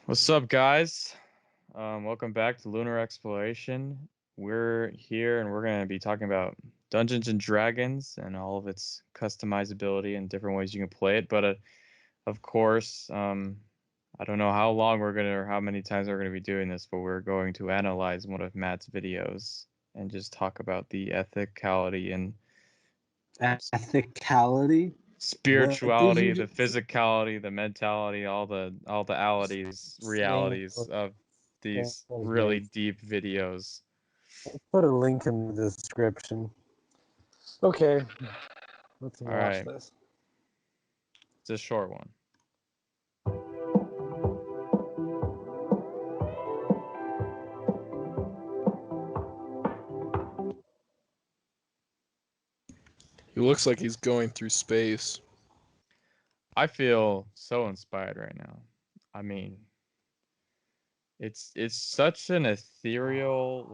What's up, guys? Welcome back to Lunar Exploration. We're here and we're going to be talking about Dungeons and Dragons and all of its customizability and different ways you can play it. But of course, I don't know how long we're going to or how many times we're going to be doing this, but we're going to analyze one of Matt's videos and just talk about the ethicality and Ethicality? What did spirituality, you the just physicality, the mentality, all the alities, say? realities of That these was really great. deep videos. I'll put a link in the description. Okay, let's All watch right, this. it's a short one. He looks like he's going through space. I feel so inspired right now. I mean, it's such an ethereal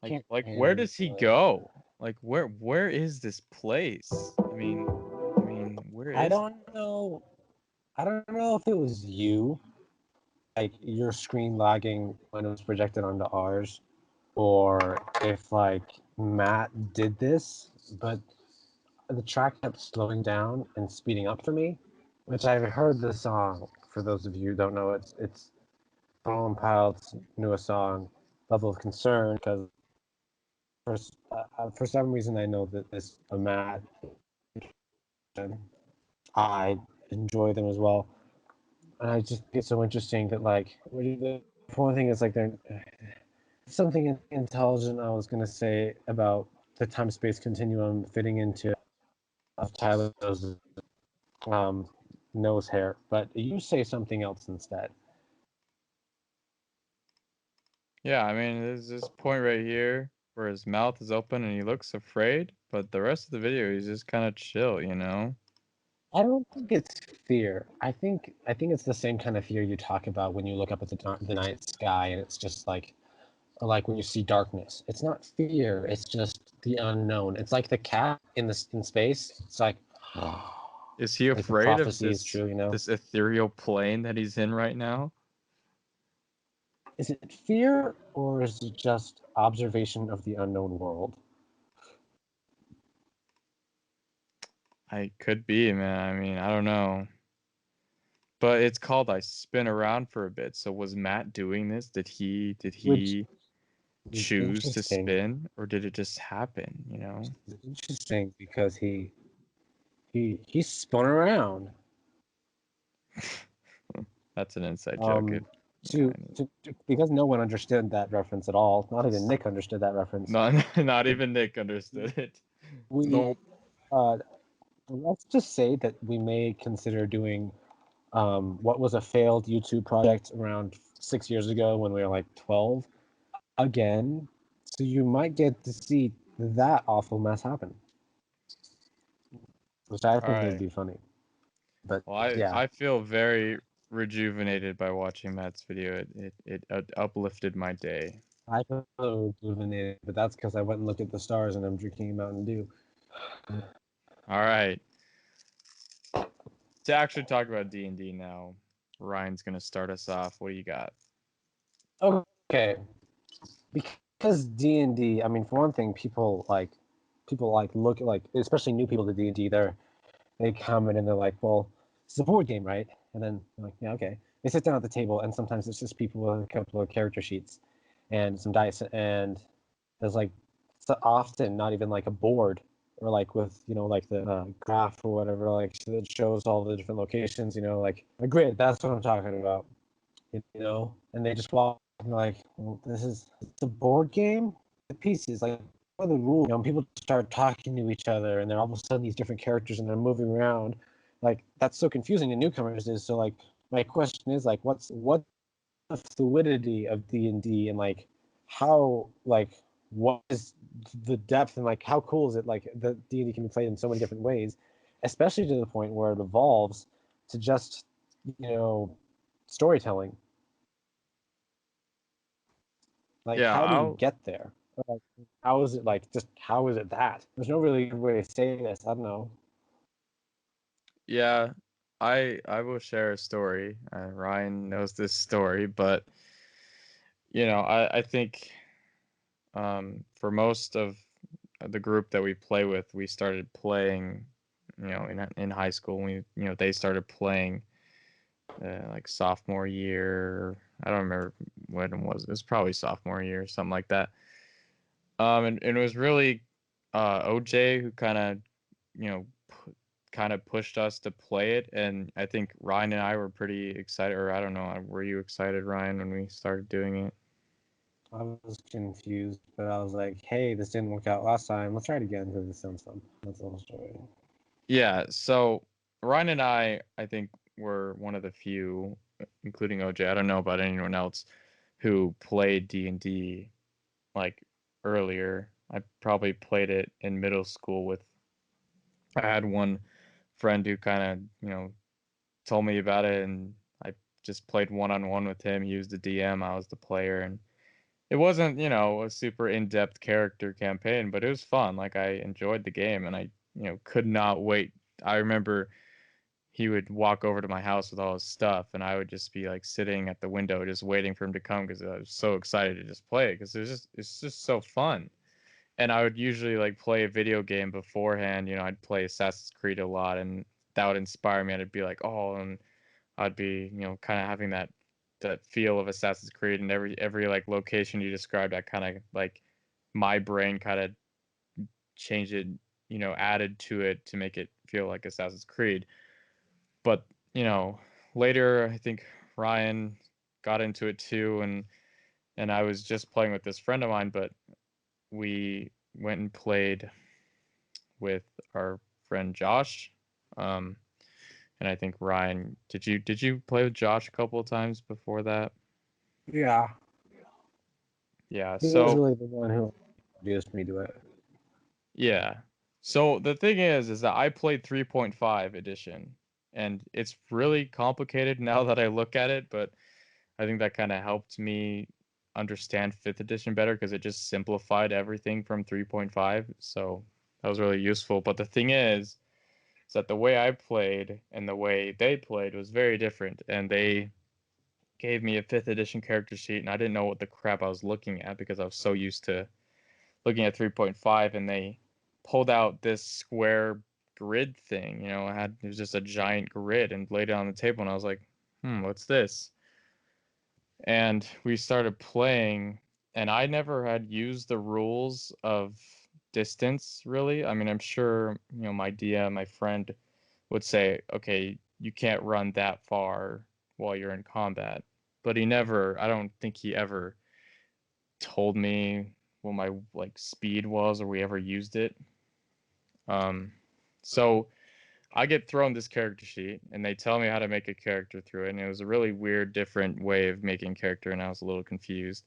I can't where handle does he it. go? Like where is this place? I mean, where I is don't know. I don't know if it was you, like your screen lagging when it was projected onto ours, or if like Matt did this, but the track kept slowing down and speeding up for me, which I've heard the song. For those of you who don't know, it's Fallen Pilot's newest song, Level of Concern, because for some reason I know that this Matt and I enjoy them as well, and I just get so interesting that like the one thing is like they're something intelligent I was gonna say about the time space continuum fitting into of Tyler's um, nose hair, but you say something else instead. Yeah, I mean, there's this point right here where his mouth is open and he looks afraid, but the rest of the video he's just kind of chill, you know? I don't think it's fear. I think it's the same kind of fear you talk about when you look up at the night sky and it's just like, or like when you see darkness. It's not fear. It's just the unknown. It's like the cat in space. It's like, Is he like the afraid of prophecy is true. You know, this ethereal plane that he's in right now? is it fear or is it just observation of the unknown world? I could be, man. I mean, I don't know. But it's called I Spin Around for a Bit. So was Matt doing this? Did Which he is choose to interesting. spin or did it just happen, you know? It's interesting because he spun around. That's an inside joke. Um, because no one understood that reference at all. Not even Nick understood that reference. Not even Nick understood it. We Nope. uh, let's just say that we may consider doing what was a failed YouTube project around 6 years ago when we were like 12 again. So you might get to see that awful mess happen, which I All think would right. be funny. But Well, I yeah, I feel very rejuvenated by watching Matt's video. It uplifted my day. I feel rejuvenated, but that's because I went and looked at the stars and I'm drinking Mountain Dew. All right. To actually talk about D&D now, Ryan's gonna start us off. What do you got? Okay, because D&D. I mean, for one thing, people like look at like especially new people to D&D. They come in and they're like, well, it's a board game, right? And then I'm like, yeah, okay. They sit down at the table, and sometimes it's just people with a couple of character sheets and some dice, and there's like so often not even like a board or like with like the graph or whatever like that shows all the different locations. Like a grid. That's what I'm talking about. And they just walk and like, well, this is it's a board game. The pieces like what are the rules? People start talking to each other, and then all of a sudden these different characters and they're moving around. Like that's so confusing to newcomers. Is so like my question is like, what the fluidity of D&D and like how like what is the depth and like how cool is it like that D&D can be played in so many different ways, especially to the point where it evolves to just storytelling. Like, Yeah, how do you I'll get there? Like, how is it like? Just how is it that? There's no really good way to say this. I don't know. yeah. I will share a story. Ryan knows this story, but I think for most of the group that we play with, we started playing, in high school. They started playing like sophomore year. I don't remember when it was. It was probably sophomore year, something like that. And it was really OJ who kind of, you know, kind of pushed us to play it, and I think Ryan and I were pretty excited, or I don't know, were you excited, Ryan, when we started doing it? I was confused, but I was like, hey, this didn't work out last time. Let's try it again because this sounds fun. That's the whole story. Yeah, so Ryan and I think were one of the few, including OJ. I don't know about anyone else who played D&D like earlier. I probably played it in middle school with. I had one friend who kind of told me about it, and I just played one-on-one with him. He was the DM, I was the player, and it wasn't, a super in-depth character campaign, but it was fun. Like I enjoyed the game, and I, could not wait. I remember he would walk over to my house with all his stuff, and I would just be like sitting at the window just waiting for him to come because I was so excited to just play it because it's just so fun. And I would usually like play a video game beforehand. I'd play Assassin's Creed a lot, and that would inspire me. And I'd be like, oh, and I'd be, kind of having that feel of Assassin's Creed, and every like location you described, I kind of like my brain kind of changed it, added to it to make it feel like Assassin's Creed. But, later I think Ryan got into it too, and I was just playing with this friend of mine, but we went and played with our friend Josh. Um, and I think Ryan, did you play with Josh a couple of times before that? Yeah, Yeah. he was So really the one who introduced me to it. yeah. So the thing is that I played 3.5 edition, and it's really complicated now that I look at it, but I think that kind of helped me understand 5th edition better because it just simplified everything from 3.5. So that was really useful. But the thing is that the way I played and the way they played was very different, and they gave me a 5th edition character sheet, and I didn't know what the crap I was looking at because I was so used to looking at 3.5, and they pulled out this square grid thing. It was just a giant grid and laid it on the table, and I was like, what's this? And we started playing, and I never had used the rules of distance really. I mean, I'm sure, my DM, my friend would say, okay, you can't run that far while you're in combat. But I don't think he ever told me what my like speed was or we ever used it. Um, so I get thrown this character sheet and they tell me how to make a character through it. And it was a really weird, different way of making character. And I was a little confused.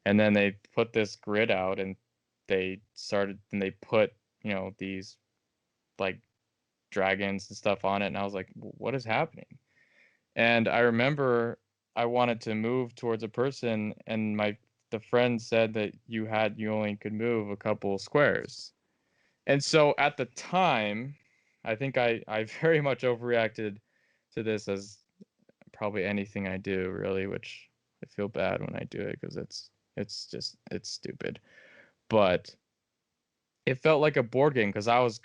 And then they put this grid out and they put, these like dragons and stuff on it. And I was like, what is happening? And I remember I wanted to move towards a person, and the friend said that you only could move a couple squares. And so at the time, I think I very much overreacted to this, as probably anything I do really, which I feel bad when I do it because it's stupid. But it felt like a board game because I was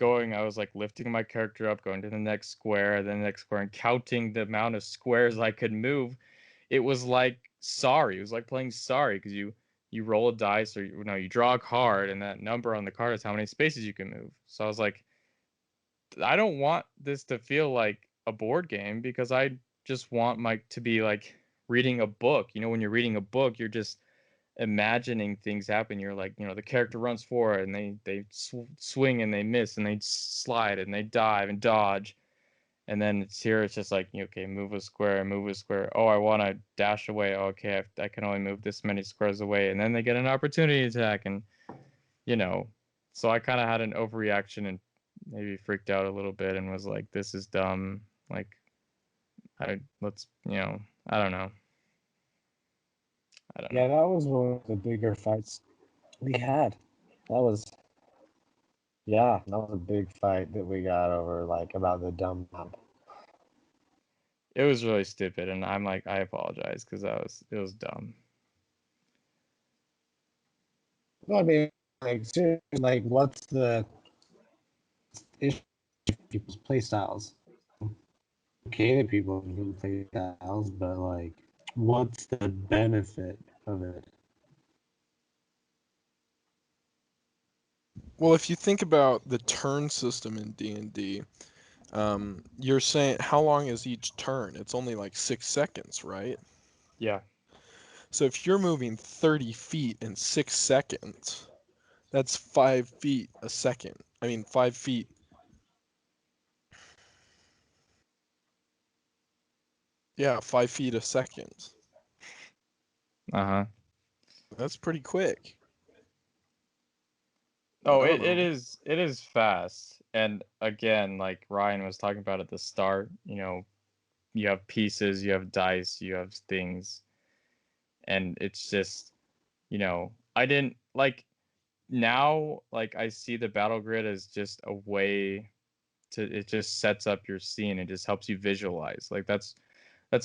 like lifting my character up, going to the next square, then the next square, and counting the amount of squares I could move. It was like Sorry. It was like playing Sorry because you roll a dice, or you draw a card, and that number on the card is how many spaces you can move. So I was like, I don't want this to feel like a board game because I just want my to be like reading a book. When you're reading a book, you're just imagining things happen. You're like, the character runs forward and they swing and they miss and they slide and they dive and dodge. And then it's just like, okay, move a square, move a square. Oh, I want to dash away. Oh, okay, I can only move this many squares away. And then they get an opportunity attack. And, you know, so I kind of had an overreaction and maybe freaked out a little bit and was like, this is dumb. Like, I don't know. I don't know. Yeah, that was one of the bigger fights we had. That was, yeah, that was a big fight that we got over, like, about the dumb map. It was really stupid, and I'm like, I apologize because it was dumb. Well, I mean, like, seriously, like, what's the issue with people's play styles? Okay, that people have different play styles, but like, what's the benefit of it? Well, if you think about the turn system in D&D, you're saying how long is each turn? It's only like 6 seconds, right? Yeah. So if you're moving 30 feet in 6 seconds, that's 5 feet a second. I mean, 5 feet. Yeah, 5 feet a second. Uh huh. That's pretty quick. I Oh, don't it know. is it is fast. And again, like Ryan was talking about at the start, you have pieces, you have dice, you have things, and it's just, I didn't like now like I see the battle grid as just a way to it just sets up your scene and just helps you visualize. Like that's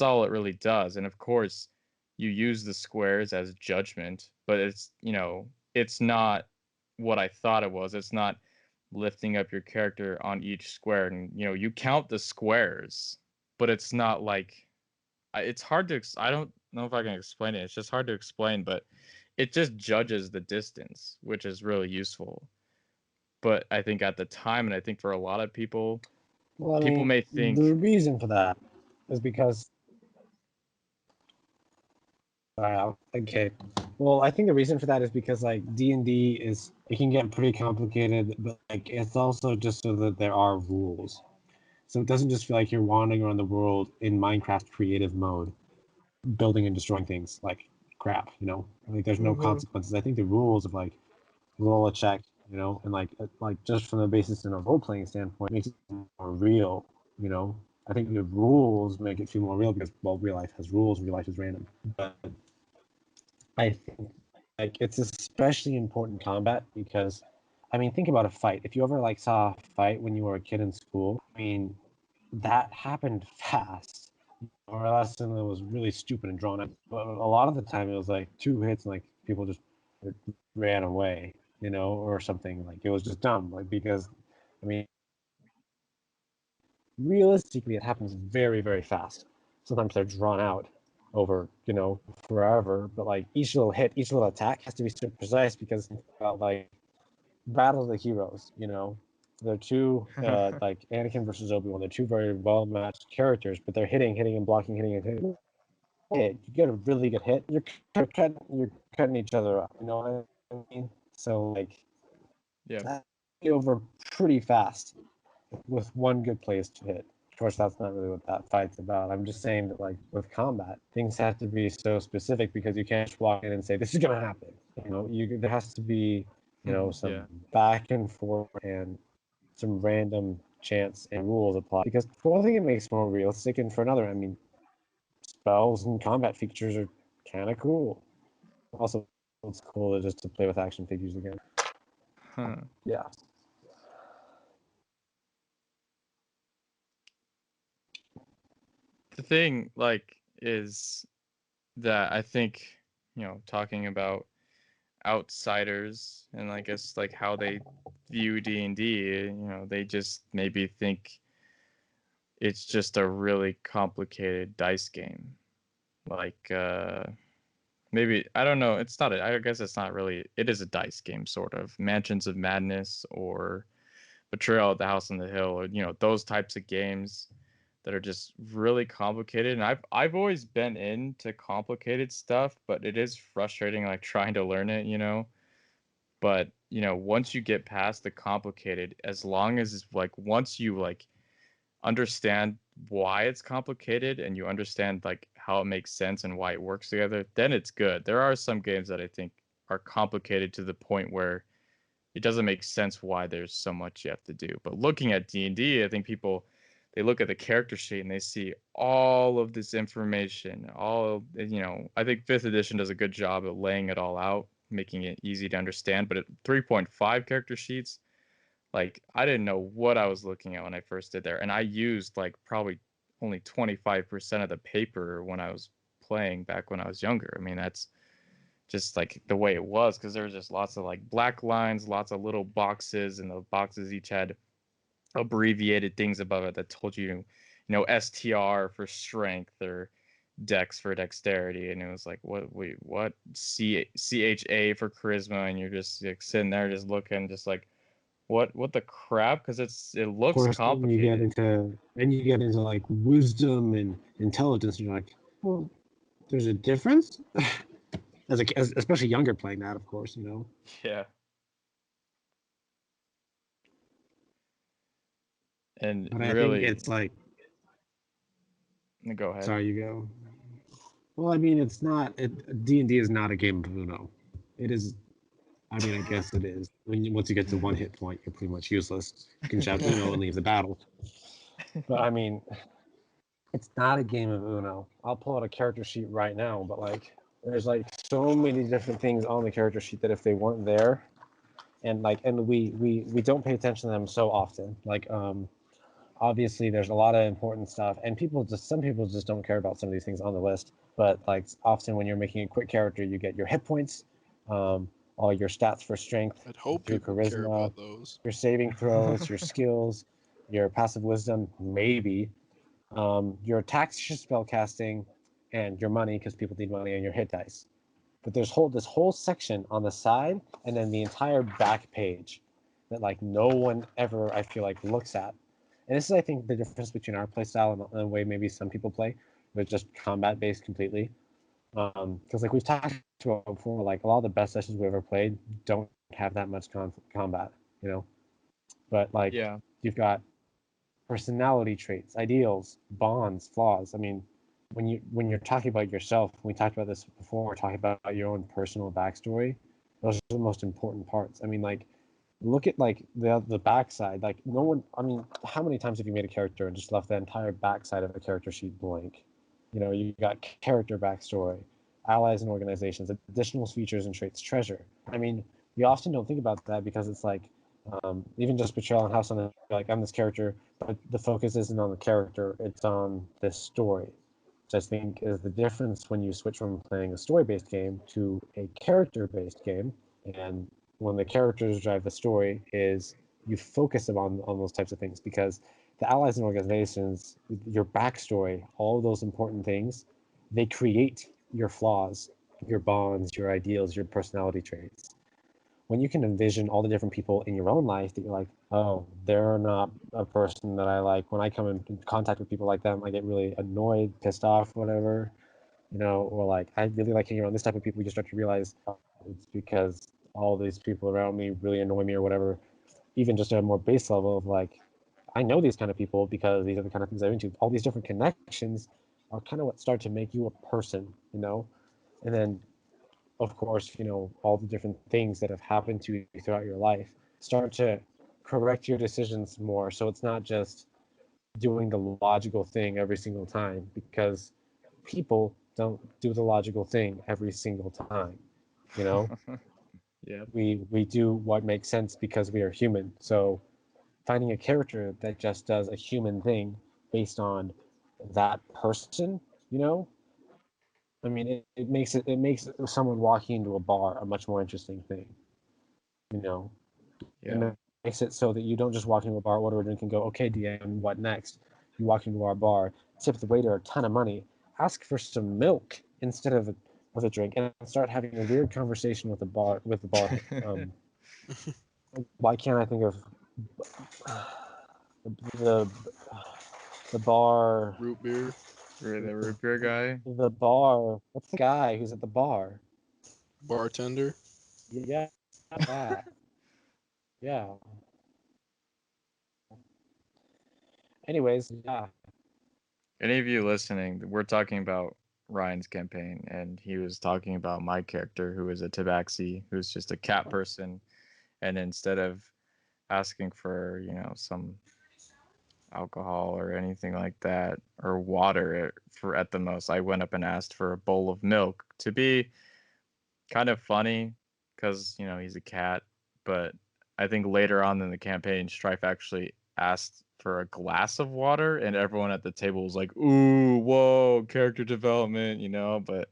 all it really does. And of course, you use the squares as judgment, but it's not what I thought it was. It's not lifting up your character on each square, and you count the squares, but it's not like it's hard to I don't know if I can explain it. It's just hard to explain, but it just judges the distance, which is really useful. But I think at the time, and I think for a lot of people, Well, I people mean, may the think, reason for that is because, okay. Well, I think the reason for that is because like D&D is it can get pretty complicated, but like it's also just so that there are rules. So it doesn't just feel like you're wandering around the world in Minecraft creative mode, building and destroying things like crap, Like there's no Hmm. consequences. I think the rules of like roll a check, and like just from the basis in a role playing standpoint makes it more real, you know. I think the rules make it feel more real because well, real life has rules, real life is random. But I think like it's especially important in combat because I mean think about a fight. If you ever like saw a fight when you were a kid in school, I mean that happened fast. Or else it was really stupid and drawn out. But a lot of the time it was like two hits and like people just ran away, or something. Like it was just dumb. Like because I mean realistically it happens very, very fast. Sometimes they're drawn out over, forever. But like each little hit, each little attack has to be super precise because about like Battle of the Heroes, They're two like Anakin versus Obi-Wan. They're two very well matched characters, but they're hitting and blocking, hitting and hitting. Hit, you get a really good hit, you're cutting each other up. You know what I mean? So like yeah. that over pretty fast with one good place to hit. Of course, that's not really what that fight's about. I'm just saying that like with combat, things have to be so specific because you can't just walk in and say this is gonna happen. There has to be some Yeah. back and forth and some random chance and rules apply because for one thing it makes it more realistic and for another I mean spells and combat features are kind of cool. Also, it's cool just to play with action figures again. Huh. Yeah. The thing like is that I think, talking about outsiders and I guess like how they view D&D, they just maybe think it's just a really complicated dice game. Like maybe I don't know, I guess it's not really it is a dice game sort of. Mansions of Madness or Betrayal at the House on the Hill or those types of games that are just really complicated. And I've always been into complicated stuff, but it is frustrating like trying to learn it. But, once you get past the complicated, as long as like once you like understand why it's complicated and you understand like how it makes sense and why it works together, then it's good. There are some games that I think are complicated to the point where it doesn't make sense why there's so much you have to do. But looking at D&D, I think people they look at the character sheet and they see all of this information. I think 5th edition does a good job at laying it all out, making it easy to understand. But at 3.5 character sheets, like I didn't know what I was looking at when I first did there, and I used like probably only 25% of the paper when I was playing back when I was younger. I mean, that's just like the way it was because there was just lots of like black lines, lots of little boxes, and the boxes each had abbreviated things above it that told you, STR for strength or Dex for dexterity, and it was like, what? Wait, what? CHA for charisma, and you're just like sitting there, just looking, just like, what the crap? Because it Of looks course, complicated. then you get into like wisdom and intelligence, and you're like, well, there's a difference. Especially younger playing that, of course, Yeah, and But I think really, it's like, go ahead. sorry, you go. Well, I mean, it's not. D&D is not a game of Uno. It is. I mean, I guess it is. Once you get to one hit point, you're pretty much useless. You can shout Uno and leave the battle. But I mean, it's not a game of Uno. I'll pull out a character sheet right now, but like, there's like so many different things on the character sheet that if they weren't there, and we don't pay attention to them so often. Like, obviously there's a lot of important stuff, and some people just don't care about some of these things on the list. But like, often when you're making a quick character, you get your hit points, all your stats for strength I'd hope through people care charisma, about those. your saving throws, your skills, your passive wisdom, maybe, your attacks, your spell casting, and your money, because people need money, and your hit dice. But there's this whole section on the side, and then the entire back page that like no one ever, I feel like, looks at. And this is, I think, the difference between our play style and the way maybe some people play, with just combat based completely. Because like we've talked about before, like a lot of the best sessions we ever played don't have that much combat, you know. But like, Yeah, you've got personality traits, ideals, bonds, flaws. I mean, when you're talking about yourself, we talked about this before. We're talking about your own personal backstory. Those are the most important parts. I mean, like, look at like the backside. Like, no one. I mean, how many times have you made a character and just left the entire backside of a character sheet blank? You got character backstory, allies and organizations, additional features and traits, treasure. I mean, you often don't think about that because it's like, even just betrayal and how something like, I'm this character, but the focus isn't on the character; it's on this story. Which I think is the difference when you switch from playing a story-based game to a character-based game. And when the characters drive the story, is you focus on those types of things, because the allies and organizations, your backstory, all those important things, they create your flaws, your bonds, your ideals, your personality traits. When you can envision all the different people in your own life that you're like, oh, they're not a person that I like. When I come in contact with people like them, I get really annoyed, pissed off, whatever, or like, I really like hanging around this type of people. You start to realize, oh, it's because all these people around me really annoy me or whatever. Even just at a more base level of like, I know these kind of people because these are the kind of things I'm into. All these different connections are kind of what start to make you a person. And then, of course, all the different things that have happened to you throughout your life start to correct your decisions more. So it's not just doing the logical thing every single time, because people don't do the logical thing every single time. You know, yeah, we do what makes sense because we are human. So finding a character that just does a human thing based on that person, you know, I mean, it makes someone walking into a bar a much more interesting thing. You know, it yeah. makes it so that you don't just walk into a bar, order a drink, and go, okay, DM, what next? You walk into our bar, tip the waiter a ton of money, ask for some milk instead of a drink, and start having a weird conversation with the bar. Why can't I think of the the bar Root beer, The root beer guy. the bar? What's the guy who's at the bar? bartender. Yeah, that. Yeah. Anyways, yeah. Any of you listening, we're talking about Ryan's campaign, and he was talking about my character, who is a tabaxi, who's just a cat person. And instead of asking for, some alcohol or anything like that, or water for at the most, I went up and asked for a bowl of milk to be kind of funny because, he's a cat. But I think later on in the campaign, Strife actually asked for a glass of water, and everyone at the table was like, "Ooh, whoa, character development," But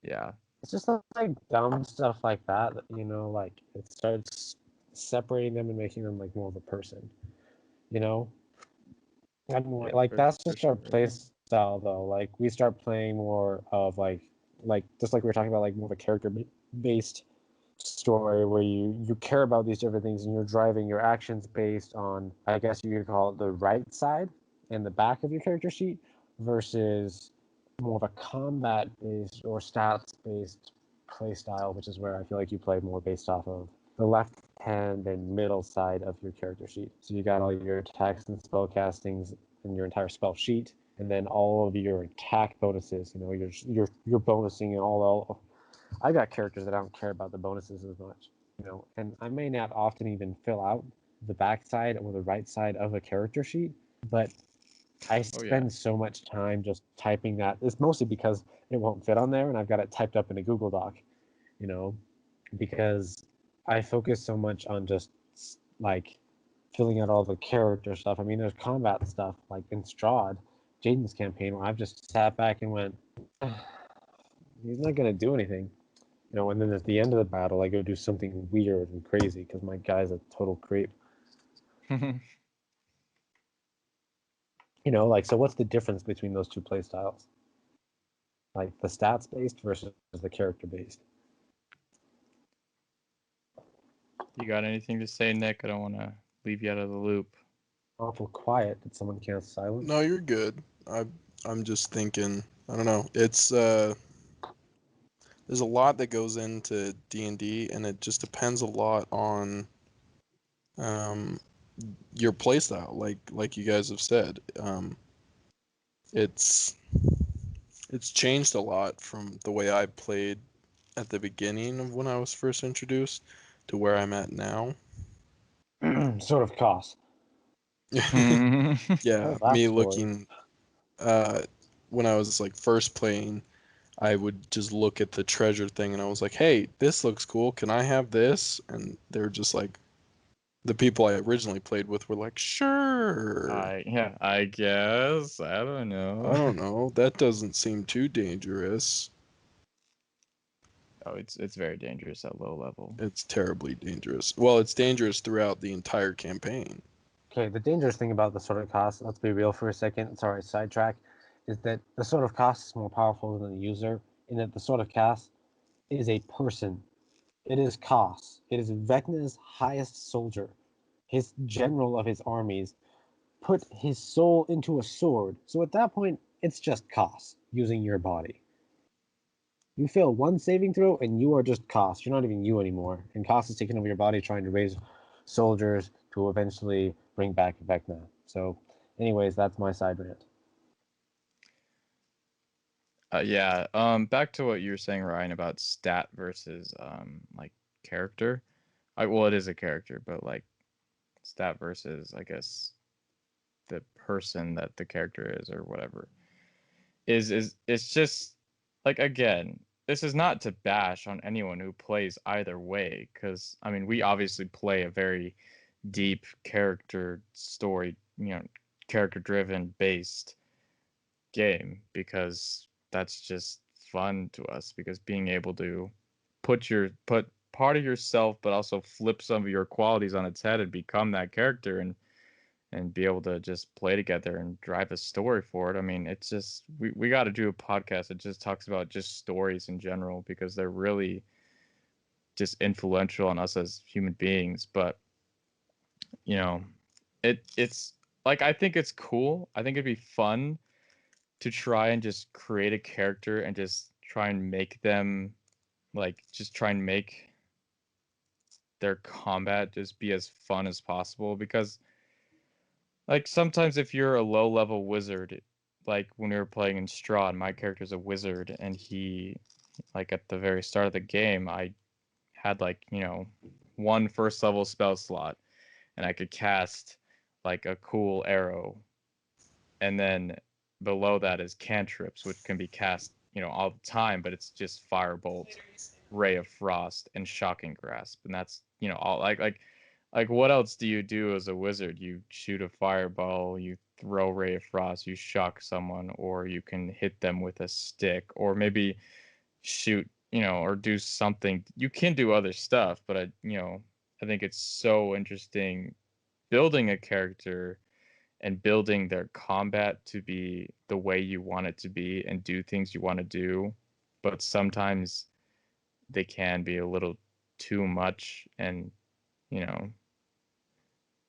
yeah, It's just like dumb stuff like that, like it starts separating them and making them like more of a person, you know? I mean, yeah, like for that's for just our sure. play style though. Like we start playing more of like just like we were talking about, like more of a character based story where you care about these different things and you're driving your actions based on, I guess you could call it, the right side and the back of your character sheet versus more of a combat based or stats based play style, which is where I feel like you play more based off of the left hand and middle side of your character sheet. So you got all your attacks and spell castings in your entire spell sheet, and then all of your attack bonuses. You're bonusing all. I got characters that I don't care about the bonuses as much, and I may not often even fill out the back side or the right side of a character sheet, but I Oh yeah. spend so much time just typing that. It's mostly because it won't fit on there, and I've got it typed up in a Google Doc, you know, because I focus so much on just like filling out all the character stuff. I mean, there's combat stuff like in Strahd, Jaden's campaign, where I've just sat back and went, he's not going to do anything. And then at the end of the battle, I go do something weird and crazy because my guy's a total creep. Like, so what's the difference between those two play styles? Like the stats based versus the character based. You got anything to say, Nick? I don't want to leave you out of the loop. Awful quiet. Did someone cast silence? No, you're good. I'm just thinking. I don't know. It's there's a lot that goes into D&D, and it just depends a lot on um your playstyle. Like you guys have said, it's it's changed a lot from the way I played at the beginning of when I was first introduced to where I'm at now. Sort of cost. Yeah, Oh, that me story. looking uh when I was like first playing, I would just look at the treasure thing and I was like, "Hey, this looks cool. Can I have this?" And they're just like, the people I originally played with were like, "Sure." I guess. I don't I know. don't know. That doesn't seem too dangerous. Oh, it's very dangerous at low level. It's terribly dangerous. Well, it's dangerous throughout the entire campaign. Okay, the dangerous thing about the sort of cost, let's be real for a second, sorry, sidetrack, is that the sort of cost is more powerful than the user, in that the sort of cast is a person. It is Koss. It is Vecna's highest soldier. His general of his armies put his soul into a sword. So at that point, it's just Koss using your body. You fail one saving throw, and you are just Koss. You're not even you anymore. And Koss is taking over your body, trying to raise soldiers to eventually bring back Vecna. So, anyways, that's my side rant. Yeah. Back to what you were saying, Ryan, about stat versus like character. Well, it is a character, but like stat versus, I guess, the person that the character is or whatever. Is it's just like, again, this is not to bash on anyone who plays either way, because I mean we obviously play a very deep character story, character driven based game, because that's just fun to us, because being able to put part of yourself but also flip some of your qualities on its head and become that character, and be able to just play together and drive a story forward. I mean, it's just we got to do a podcast that just talks about just stories in general, because they're really just influential on us as human beings. But you know, it's like, I think it's cool. I think it'd be fun to try and just create a character and just try and make them, like, just try and make their combat just be as fun as possible, because like sometimes if you're a low level wizard, like when we were playing in Strahd, my character's a wizard, and he, like at the very start of the game, I had like, one first level spell slot, and I could cast like a cool arrow, and then below that is cantrips, which can be cast, all the time, but it's just firebolt, ray of frost, and shocking grasp, and that's, all like Like, what else do you do as a wizard? You shoot a fireball, you throw Ray of Frost, you shock someone, or you can hit them with a stick, or maybe shoot, or do something. You can do other stuff, but I think it's so interesting building a character and building their combat to be the way you want it to be and do things you want to do. But sometimes they can be a little too much and, you know,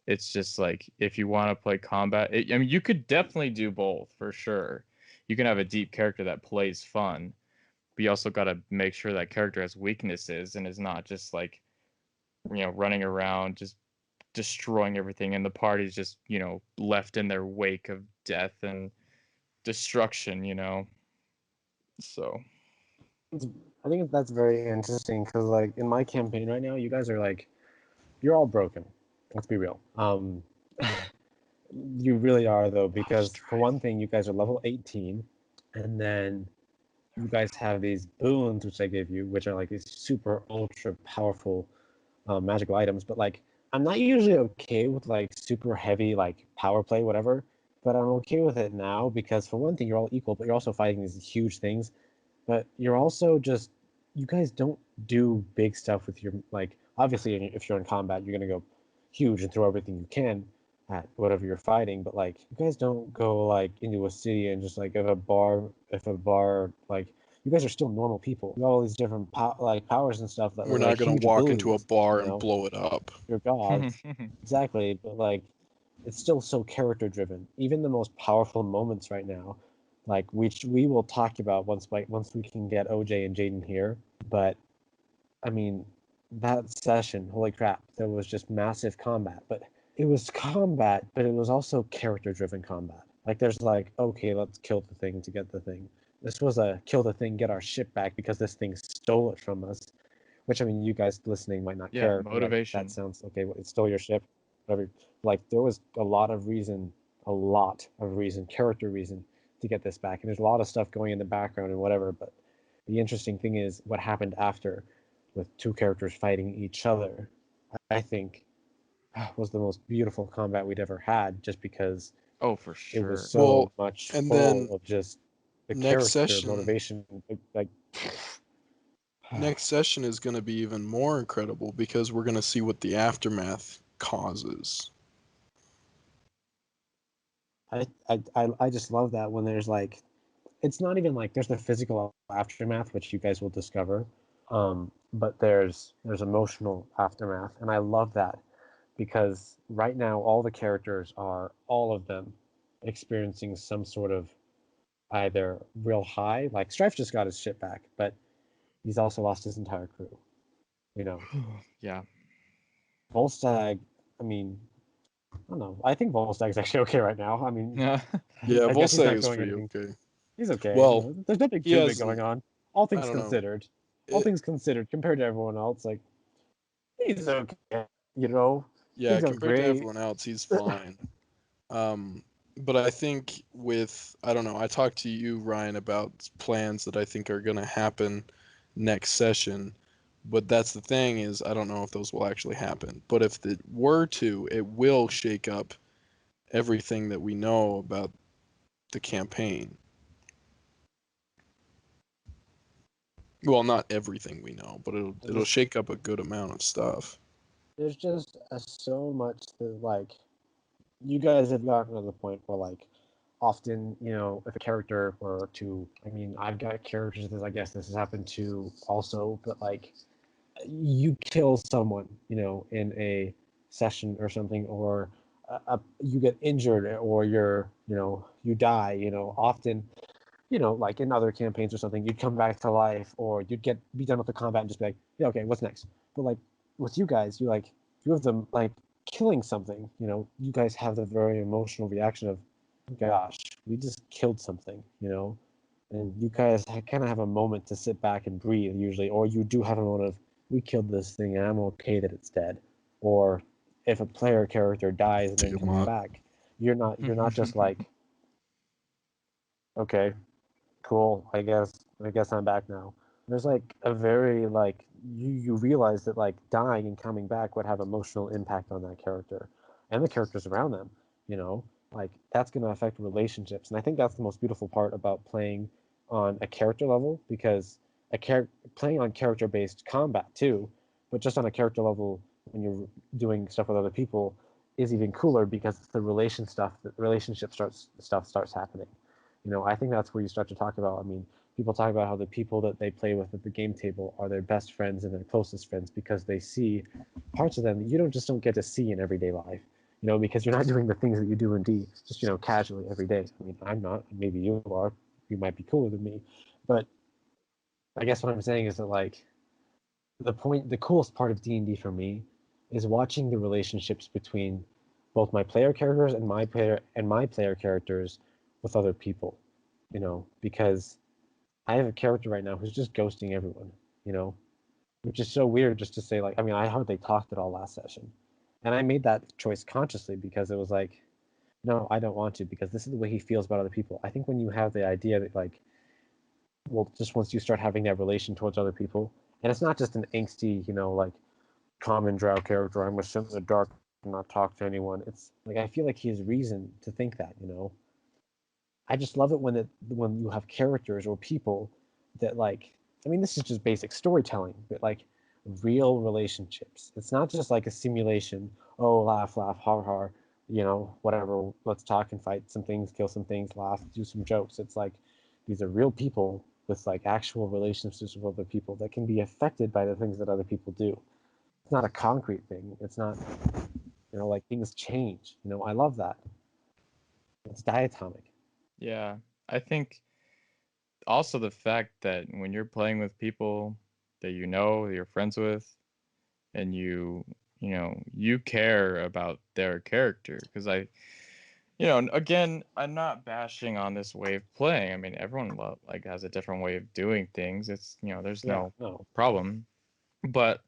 it's just like if you want to play combat, I mean, you could definitely do both for sure. You can have a deep character that plays fun, but you also got to make sure that character has weaknesses and is not just like, running around just destroying everything and the party's just, left in their wake of death and destruction. So, I think that's very interesting because, like, in my campaign right now, you guys are like, you're all broken. Let's be real. You really are though, because for one thing, you guys are level 18, and then you guys have these boons which I give you, which are like these super ultra powerful magical items. But like, I'm not usually okay with like super heavy like power play, whatever. But I'm okay with it now because for one thing, you're all equal, but you're also fighting these huge things. But you're also just, you guys don't do big stuff with your, like, obviously if you're in combat, you're gonna go huge and throw everything you can at whatever you're fighting. But like, you guys don't go like into a city and just like if a bar like, you guys are still normal people. You have all these different like powers and stuff that We're are not like gonna huge walk into a abilities. bar You and know, blow it up. you're gods, exactly. But like, it's still so character driven. Even the most powerful moments right now, like which we will talk about once we can get OJ and Jaeden here. But I mean, that session, holy crap, there was just massive combat. But it was combat, but it was also character driven combat. Like there's like, okay, let's kill the thing to get the thing. This was a kill the thing, get our ship back because this thing stole it from us. Which I mean, you guys listening might not yeah, care. Like that motivation. sounds okay. Well, it stole your ship, whatever. Like there was a lot of reason, character reason to get this back, and there's a lot of stuff going in the background and whatever. But the interesting thing is what happened after, with two characters fighting each other. I think was the most beautiful combat we'd ever had, just because Oh, for it was sure. so Well, much and full then of just the next character session, motivation, like. next session is going to be even more incredible because we're going to see what the aftermath causes. I just love that when there's like, it's not even like there's the physical aftermath which you guys will discover, but there's emotional aftermath, and I love that because right now all the characters are, all of them, experiencing some sort of either real high, like Strife just got his shit back, but he's also lost his entire crew. You know, Yeah. Volstagg, I mean, I don't know. I think Volstagg's actually okay right now. I mean, Yeah. Yeah, I guess he's Volstagg not is going pretty anything. okay. He's okay. You Well, know, there's nothing he too big going hasn't. on. All I things don't know. considered, all It, things considered, compared to everyone else, like he's okay. You know, yeah, things aren't compared to great. everyone else, he's fine. But I think I don't know, I talked to you, Ryan, about plans that I think are going to happen next session. But that's the thing is, I don't know if those will actually happen. But if it were to, it will shake up everything that we know about the campaign. Well, not everything we know, but it'll Just shake up a good amount of stuff. there's just so much that, like, you guys have gotten to the point where, like, often, if a character were to, I mean, I've got characters that I guess this has happened to also, but like, you kill someone, in a session or something, or you get injured, or you die, often, like in other campaigns or something, you'd come back to life, or you'd be done with the combat and just be like, yeah, okay, what's next? But like with you guys, you have them like killing something, you guys have the very emotional reaction of, gosh, we just killed something, and you guys kind of have a moment to sit back and breathe usually, or you do have a moment of, we killed this thing and I'm okay that it's dead. Or if a player character dies and then comes Tiamat. back, you're not just like, okay, cool, I guess I'm back now. there's like a very like you realize that like dying and coming back would have emotional impact on that character and the characters around them, you know, like that's going to affect relationships. And I think that's the most beautiful part about playing on a character level, because playing on character based combat too, but just on a character level when you're doing stuff with other people is even cooler, because it's the relationship starts happening. You know, I think that's where you start to talk about, I mean, people talk about how the people that they play with at the game table are their best friends and their closest friends, because they see parts of them that you don't get to see in everyday life. You know, because you're not doing the things that you do in D just, you know, casually every day. I mean, I'm not. Maybe you are. You might be cooler than me, but I guess what I'm saying is that like the coolest part of D&D for me is watching the relationships between both my player characters and my player characters with other people. You know, because I have a character right now who's just ghosting everyone, you know, which is so weird just to say, like, I mean, I hardly talked at all last session. And I made that choice consciously because it was like, no, I don't want to, because this is the way he feels about other people. I think when you have the idea that, like, well, just once you start having that relation towards other people, and it's not just an angsty, you know, like, common drow character, I'm going to sit in the dark and not talk to anyone. It's like, I feel like he has reason to think that, you know. I just love it when you have characters or people that like, I mean, this is just basic storytelling, but like real relationships. It's not just like a simulation. Oh, laugh, laugh, har har, you know, whatever. Let's talk and fight some things, kill some things, laugh, do some jokes. It's like these are real people with like actual relationships with other people that can be affected by the things that other people do. It's not a concrete thing. It's not, you know, like things change. You know, I love that. It's diatomic. Yeah. I think also the fact that when you're playing with people that you know, that you're friends with, and you care about their character, because again, I'm not bashing on this way of playing. I mean, everyone like has a different way of doing things. It's, there's Yeah, no no. problem. But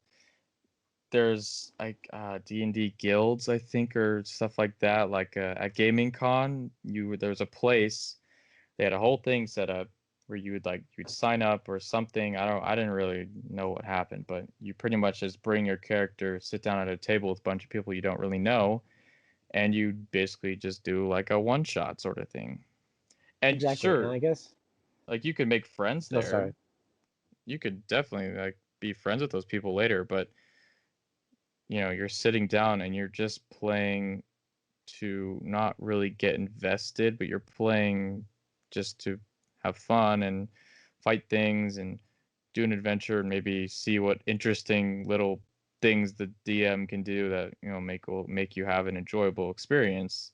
there's like D&D guilds, I think, or stuff like that. Like at Gaming Con, there's a place, they had a whole thing set up where you'd sign up or something. I didn't really know what happened, but you pretty much just bring your character, sit down at a table with a bunch of people you don't really know, and you basically just do like a one shot sort of thing. And Exactly. And sure, I guess, like you could make friends no, there. sorry. You could definitely like be friends with those people later, but you're sitting down and you're just playing to not really get invested, but you're playing just to have fun and fight things and do an adventure and maybe see what interesting little things the DM can do that will make you have an enjoyable experience.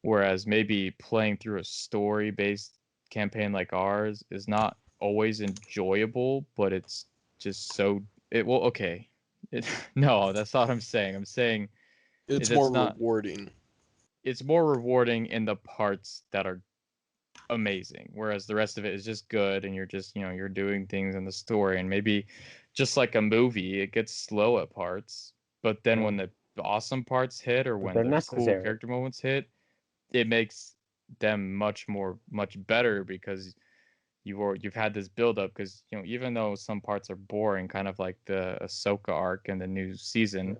Whereas maybe playing through a story based campaign like ours is not always enjoyable, but it's just so it well okay. It, no, that's not what I'm saying. I'm saying It's it's more not rewarding. it's more rewarding in the parts that are amazing, whereas the rest of it is just good and you're just you're doing things in the story, and maybe just like a movie it gets slow at parts, but then Yeah. when the awesome parts hit or But when they're the cool necessary. character moments hit, it makes them much better because you've had this build up, because even though some parts are boring, kind of like the Ahsoka arc in the new Yeah. season,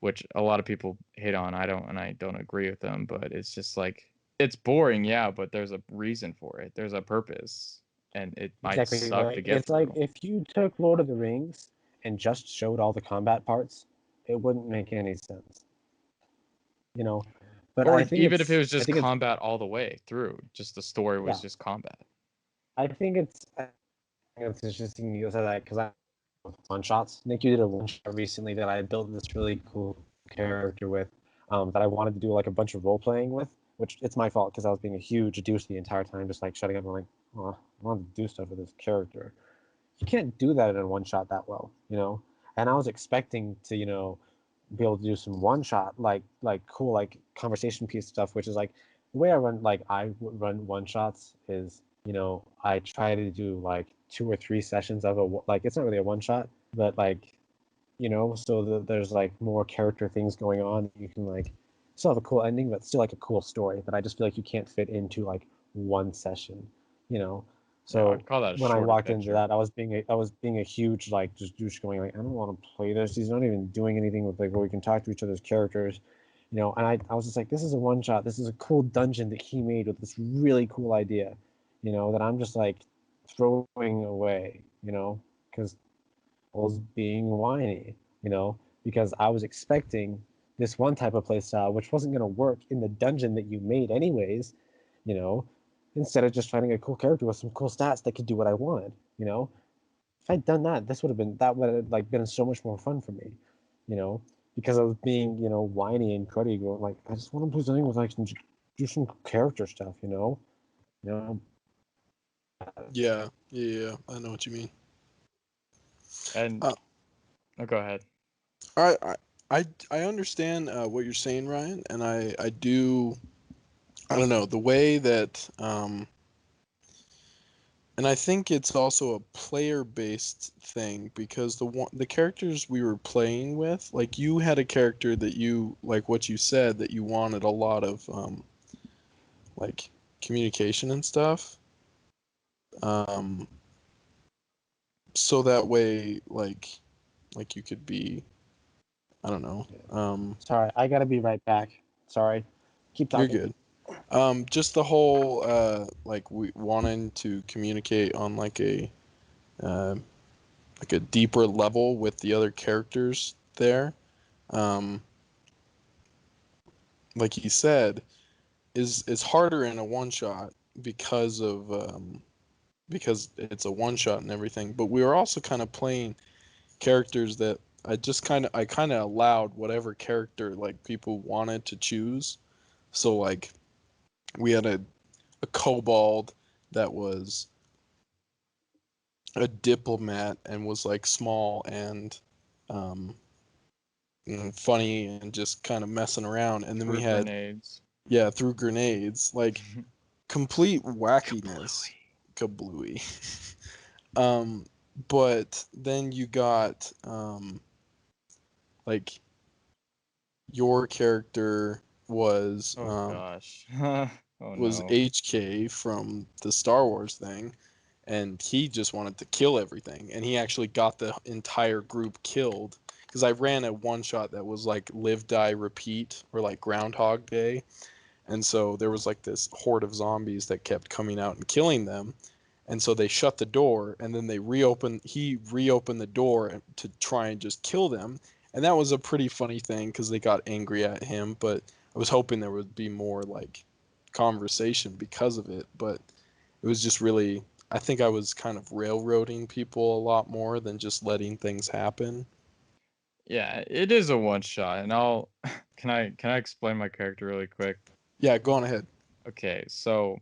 which a lot of people hate on. I don't agree with them, but it's just like it's boring, yeah, but there's a reason for it. There's a purpose, and it might Exactly. suck Like to get it's like through. if you took Lord of the Rings and just showed all the combat parts, it wouldn't make any sense. You know. But Or even if it was I just think it's combat all the way through, just the story was yeah. just combat. I think it's interesting you said that, because I one shots. Nick, you did a one shot recently that I built this really cool character with, that I wanted to do like a bunch of role playing with. Which it's my fault because I was being a huge douche the entire time, just like shutting up and like, oh, I want to do stuff with this character. You can't do that in a one shot that well, you know. And I was expecting to, you know, be able to do some one shot like cool like conversation piece stuff, which is like the way I run one shots is, you know, I try to do like 2 or 3 sessions of like it's not really a one shot, but like, you know, so there's like more character things going on. You can like still have a cool ending, but still like a cool story that I just feel like you can't fit into like one session, you know. Yeah, So I'd call that a when I short walked into adventure. that, I was being a huge like just douche, going like, I don't want to play this. He's not even doing anything with like where we can talk to each other's characters, you know. And I was just like, this is a one shot. This is a cool dungeon that he made with this really cool idea, you know, that I'm just like throwing away, you know, because I was being whiny, you know, because I was expecting this one type of play style, which wasn't going to work in the dungeon that you made anyways, you know, instead of just finding a cool character with some cool stats that could do what I wanted, you know. If I'd done that, that would have like been so much more fun for me, you know, because I was being, you know, whiny and cruddy, going like, I just want to play something with like do some character stuff, you know. Yeah, yeah, I know what you mean. And Uh, oh, go ahead. I I I understand what you're saying, Ryan, and I do. I don't know the way that and I think it's also a player-based thing because the characters we were playing with, like you had a character that you like what you said that you wanted a lot of like communication and stuff. Um, so that way like you could be I don't know. Sorry, I gotta be right back. Sorry, keep You're talking. good. Just the whole like we wanting to communicate on uh, like a deeper level with the other characters there. Um, like he said, is harder in a one shot because of because it's a one shot and everything. But we were also kind of playing characters that I kind of allowed whatever character like people wanted to choose. So like we had a kobold that was a diplomat and was like small and um, funny and just kind of messing around. And then we Through had grenades. yeah through grenades like complete wackiness, Kablooey. kablooey. um, but then you got like your character Oh gosh. Oh was no. HK from the Star Wars thing, and he just wanted to kill everything, and he actually got the entire group killed. Because I ran a one shot that was like live, die, repeat, or like Groundhog Day, and so there was like this horde of zombies that kept coming out and killing them, and so they shut the door, and then he reopened the door to try and just kill them, and that was a pretty funny thing because they got angry at him, but I was hoping there would be more like conversation because of it, but it was just really I think I was kind of railroading people a lot more than just letting things happen. Yeah, it is a one shot, and I'll can I explain my character really quick? Yeah, go on ahead. Okay, so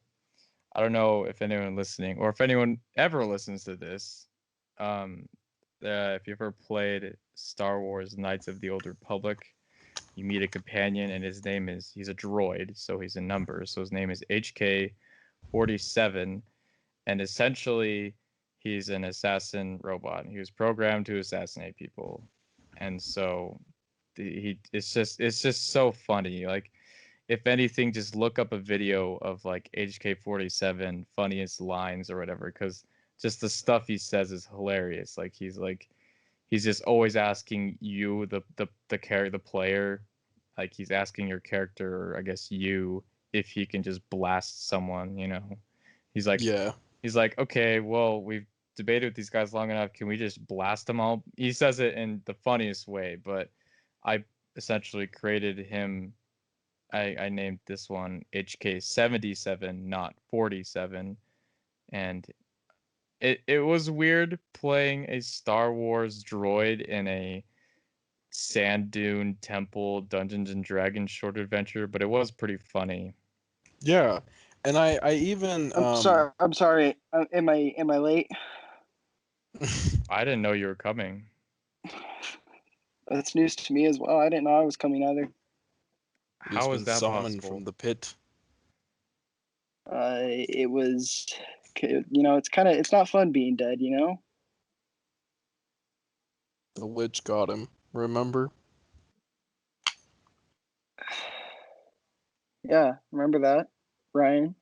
I don't know if anyone listening or if anyone ever listens to this, um, if you ever played Star Wars Knights of the Old Republic, you meet a companion and he's a droid, so he's a number. So his name is HK-47, and essentially he's an assassin robot. He was programmed to assassinate people. And so he it's just so funny. Like if anything, just look up a video of like HK-47 funniest lines or whatever, because just the stuff he says is hilarious. He's just always asking you, the player, like he's asking your character, or I guess you, if he can just blast someone, you know. He's like Yeah. he's like, okay, well, we've debated with these guys long enough. Can we just blast them all? He says it in the funniest way, but I essentially created him. I named this one HK-77, not 47, and it was weird playing a Star Wars droid in a sand dune temple Dungeons and Dragons short adventure, but it was pretty funny. Yeah. And I even I'm sorry. I'm sorry. Am I late? I didn't know you were coming. That's news to me as well. I didn't know I was coming either. just How is been that summoned from possible? the pit. It was, it's not fun being dead. The lich got him. Remember? Yeah, remember that, Ryan?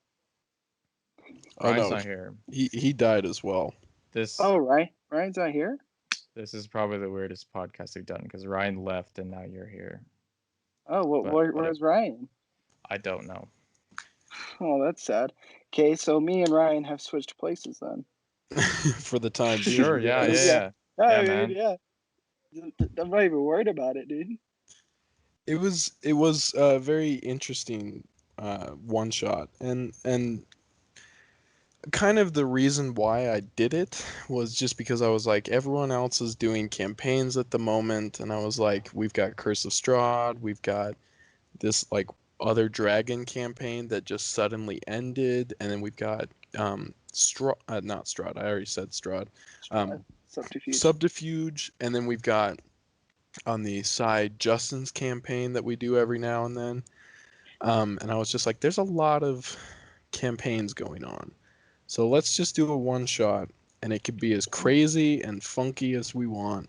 Oh Ryan's no, not here. he died as well. This Oh, right. Ryan's not here. this is probably the weirdest podcast we've done because Ryan left and now you're here. Oh, where's Ryan? I don't know. Oh, that's sad. Okay, so me and Ryan have switched places then. For the time being. Sure, yeah. Yeah, Yeah, dude, man. yeah. I'm not even worried about it, dude. It was a very interesting one shot, and kind of the reason why I did it was just because I was like, everyone else is doing campaigns at the moment, and I was like, we've got Curse of Strahd, we've got this like other dragon campaign that just suddenly ended, and then we've got not Strahd, I already said Strahd, Subterfuge. Subterfuge, and then we've got on the side Justin's campaign that we do every now and then. And I was just like, there's a lot of campaigns going on. So let's just do a one shot, and it could be as crazy and funky as we want.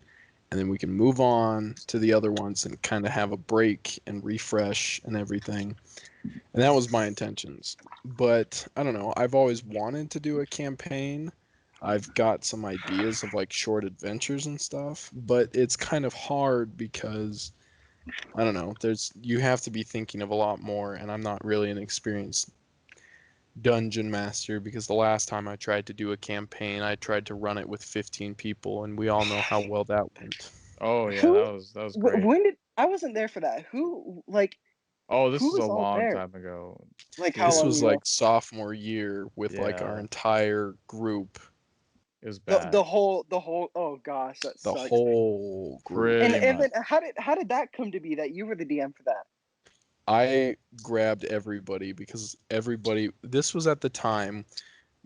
And then we can move on to the other ones and kind of have a break and refresh and everything. And that was my intentions. But I don't know, I've always wanted to do a campaign. I've got some ideas of like short adventures and stuff, but it's kind of hard because I don't know, you have to be thinking of a lot more, and I'm not really an experienced dungeon master because the last time I tried to do a campaign, I tried to run it with 15 people, and we all know how well that went. Oh yeah, Who? that was great. When did I wasn't there for that? Who Oh, this who was a was all long there? time ago. Like how This long was ago? like sophomore year with like our Yeah, entire group, it was The bad. the whole oh gosh, that the sucks. whole group. Pretty And much. then how did that come to be that you were the DM for that? I grabbed everybody because everybody, this was at the time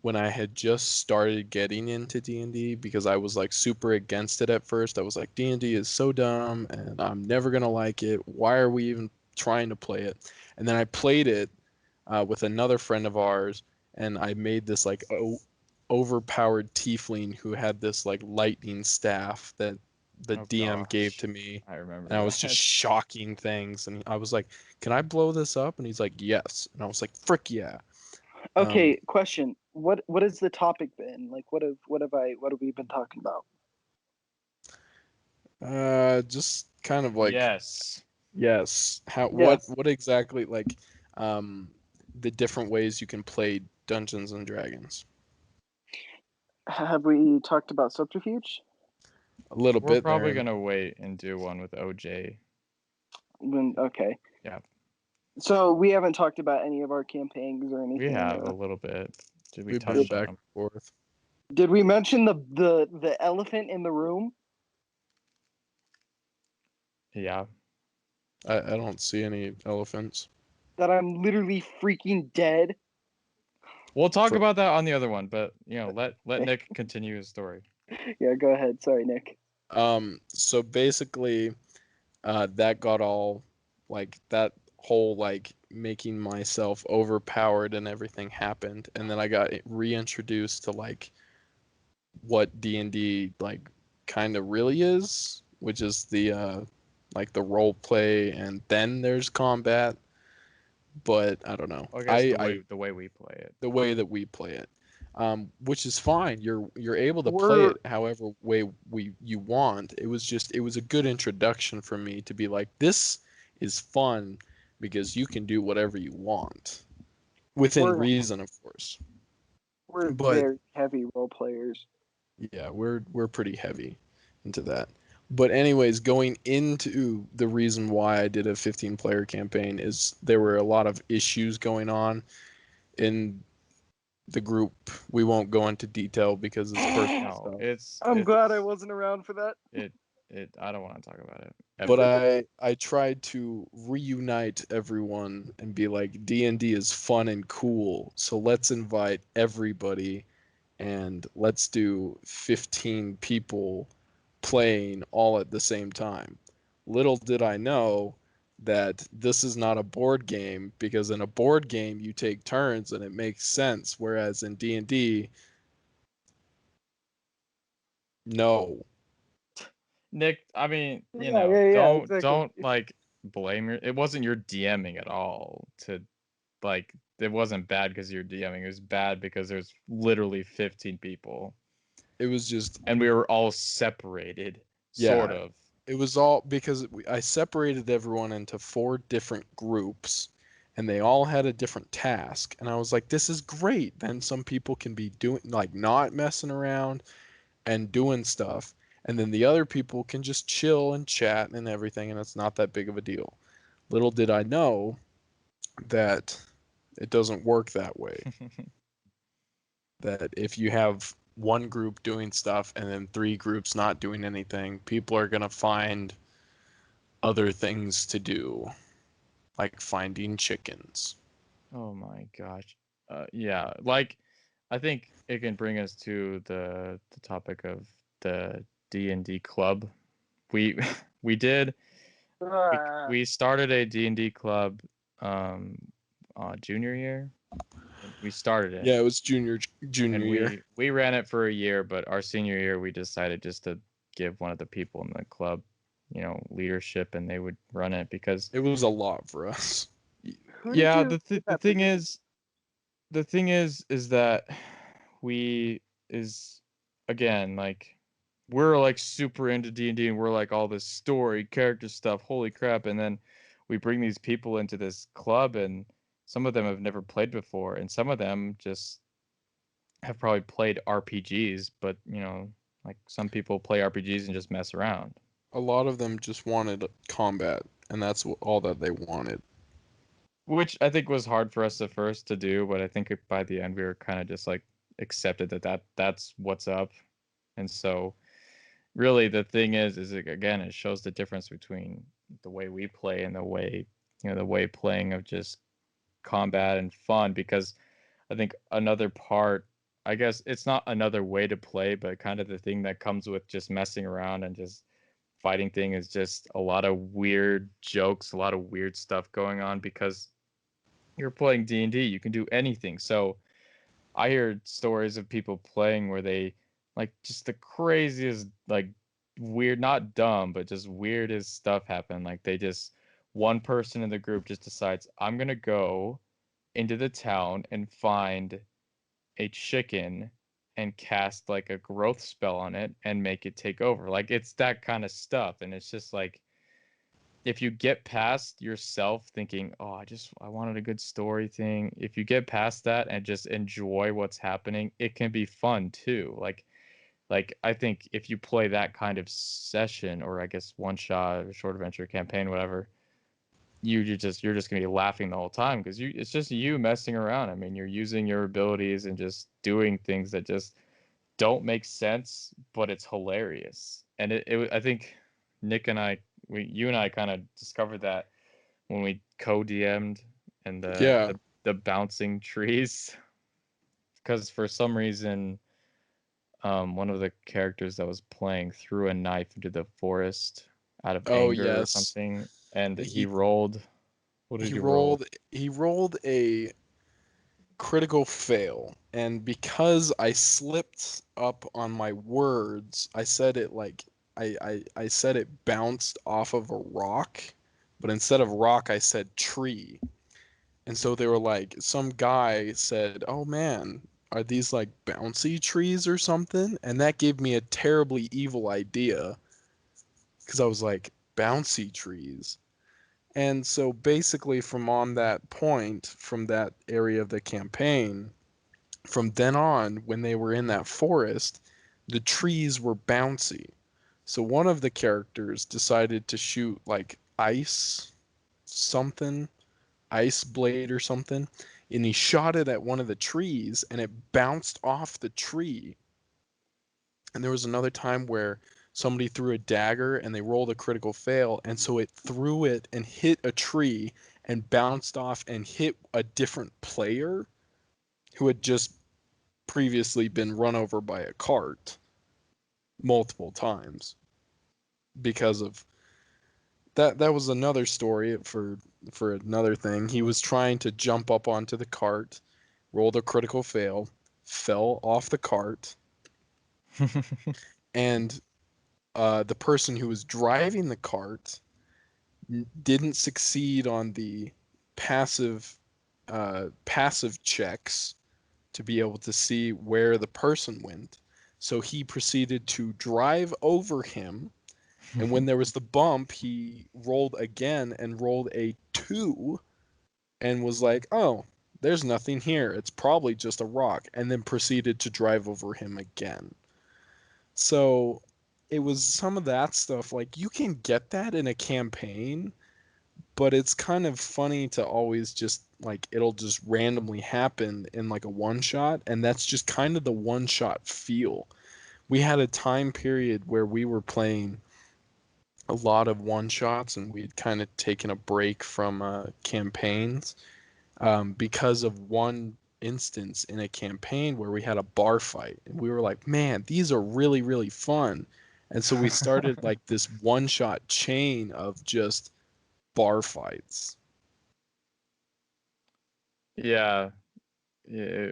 when I had just started getting into D&D because I was like super against it at first. I was like, D&D is so dumb and I'm never going to like it. Why are we even trying to play it? And then I played it with another friend of ours, and I made this like overpowered tiefling who had this like lightning staff that the Oh DM gave gosh, to me. I remember And I was just that. shocking things. And I was like, can I blow this up? And he's like, yes. And I was like, frick yeah. Um, Okay, question. What has the topic been? Like what have we been talking about? just kind of like, Yes. yes. Yes. What exactly, like, um, the different ways you can play Dungeons and Dragons? Have we talked about subterfuge? A little We're bit probably there. gonna wait and do one with OJ. Okay. Yeah, So we haven't talked about any of our campaigns or we anything. have a little bit. Did we We've been touch on back them? and forth. Did we mention the elephant in the room? Yeah. I don't see any elephants. That I'm literally freaking dead. We'll talk For, about that on the other one, but let Okay. Nick continue his story. Yeah, go ahead. Sorry, Nick. so basically, that got all like that whole like making myself overpowered and everything happened, and then I got reintroduced to like what D&D like kind of really is, which is the like the role play, and then there's combat. But I don't know. I guess I the way we play it. the way that we play it, which is fine. You're able to play We're it however way you want. It was a good introduction for me to be like, this is fun because you can do whatever you want within we're reason, of course. we're But very heavy role players. yeah, we're pretty heavy into that. But anyways, going into the reason why I did a 15 player campaign is there were a lot of issues going on in the group. We won't go into detail because it's personal No, stuff. I'm glad I wasn't around for that. it I don't want to talk about it But ever. I tried to reunite everyone and be like, D&D is fun and cool, so let's invite everybody and let's do 15 people playing all at the same time. Little did I know that this is not a board game, because in a board game you take turns and it makes sense, whereas in D&D, no. Nick, I mean, Yeah, exactly. don't like blame your it wasn't your DMing at all to like it wasn't bad because you're DMing. It was bad because there's literally 15 people, It was just, and we were all separated, sort yeah, of. it was all because I separated everyone into 4 different groups, and they all had a different task. And I was like, this is great. Then some people can be doing, like, not messing around and doing stuff. And then the other people can just chill and chat and everything, and it's not that big of a deal. Little did I know that it doesn't work that way. That if you have one group doing stuff and then 3 groups not doing anything, people are going to find other things to do, like finding chickens. Oh my gosh. Yeah, like I think it can bring us to the topic of the D&D club. We we did we started a D&D club um junior year. We started it, Yeah, it was junior and year. we ran it for a year, but our senior year we decided just to give one of the people in the club, leadership, and they would run it because It was a lot for us. Who did yeah, you give the that thing position? is that we is again like we're like super into D&D and we're like all this story character stuff, holy crap, and then we bring these people into this club and some of them have never played before and some of them just have probably played RPGs, but like some people play RPGs and just mess around, A lot of them just wanted combat, and that's all that they wanted. which I think was hard for us at first to do, but I think by the end we were kind of just like accepted that's what's up. And so really the thing is again it shows the difference between the way we play and the way playing of just combat and fun, because I think another part, I guess it's not another way to play, but kind of the thing that comes with just messing around and just fighting thing is just a lot of weird jokes, a lot of weird stuff going on because you're playing D&D, you can do anything. So I hear stories of people playing where they like just the craziest, like weird, not dumb, but just weirdest stuff happen. Like one person in the group just decides, I'm gonna go into the town and find a chicken and cast like a growth spell on it and make it take over. Like it's that kind of stuff. And it's just like if you get past yourself thinking, "Oh, I wanted a good story thing." If you get past that and just enjoy what's happening, it can be fun too. Like I think if you play that kind of session, or I guess one shot or short adventure campaign, whatever, you're just gonna be laughing the whole time because it's just you messing around. I mean, you're using your abilities and just doing things that just don't make sense, but it's hilarious. And I think Nick and you and I kind of discovered that when we co-DM'd and Yeah. the bouncing trees, because for some reason, one of the characters that was playing threw a knife into the forest out of Oh anger or yes. something, and he He rolled. What did he he roll? rolled he rolled a critical fail, and because I slipped up on my words, I said it like I said it bounced off of a rock, but instead of rock I said tree. And so they were like, some guy said, "Oh man, are these like bouncy trees or something?" And that gave me a terribly evil idea because I was like, bouncy trees. And so basically, from on that point, from that area of the campaign, from then on, when they were in that forest, the trees were bouncy. So one of the characters decided to shoot like ice something, ice blade or something, and he shot it at one of the trees and it bounced off the tree. And there was another time where somebody threw a dagger and they rolled a critical fail, and so it threw it and hit a tree and bounced off and hit a different player who had just previously been run over by a cart multiple times because of that was another story for another thing. He was trying to jump up onto the cart, rolled a critical fail, fell off the cart, and the person who was driving the cart didn't succeed on the passive passive checks to be able to see where the person went. So he proceeded to drive over him, and when there was the bump, he rolled again and rolled a 2 and was like, "Oh, there's nothing here. It's probably just a rock," and then proceeded to drive over him again. So it was some of that stuff. Like, you can get that in a campaign, but it's kind of funny to always just like it'll just randomly happen in like a one shot, and that's just kind of the one shot feel. We had a time period where we were playing a lot of one shots, and we'd kind of taken a break from campaigns because of one instance in a campaign where we had a bar fight, and we were like, man, these are really, really fun. And so we started like this one shot chain of just bar fights. Yeah, yeah,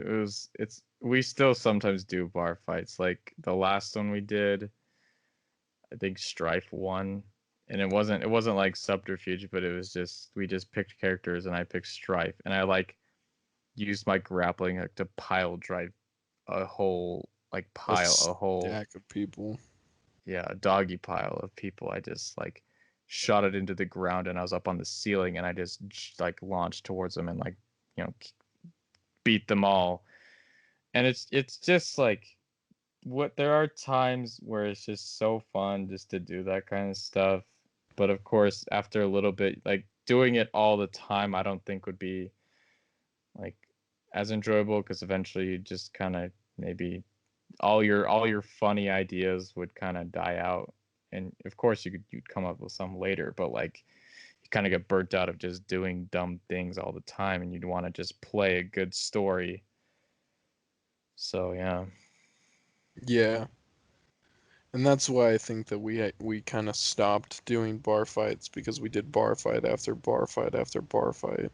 it's we still sometimes do bar fights. Like the last one we did, I think Strife won, and it wasn't like subterfuge, but it was just we just picked characters and I picked Strife, and I like used my grappling hook to pile drive A a whole stack of people. yeah, a doggy pile of people. I just like shot it into the ground, and I was up on the ceiling, and I just like launched towards them and like you know beat them all. And it's just like what there are times where it's just so fun just to do that kind of stuff. But of course, after a little bit, like doing it all the time, I don't think would be like as enjoyable because eventually you just kind of maybe all your funny ideas would kind of die out. And of course, you'd come up with some later, but like you kind of get burnt out of just doing dumb things all the time, and you'd want to just play a good story. So yeah. Yeah. And that's why I think that we kind of stopped doing bar fights, because we did bar fight after bar fight after bar fight.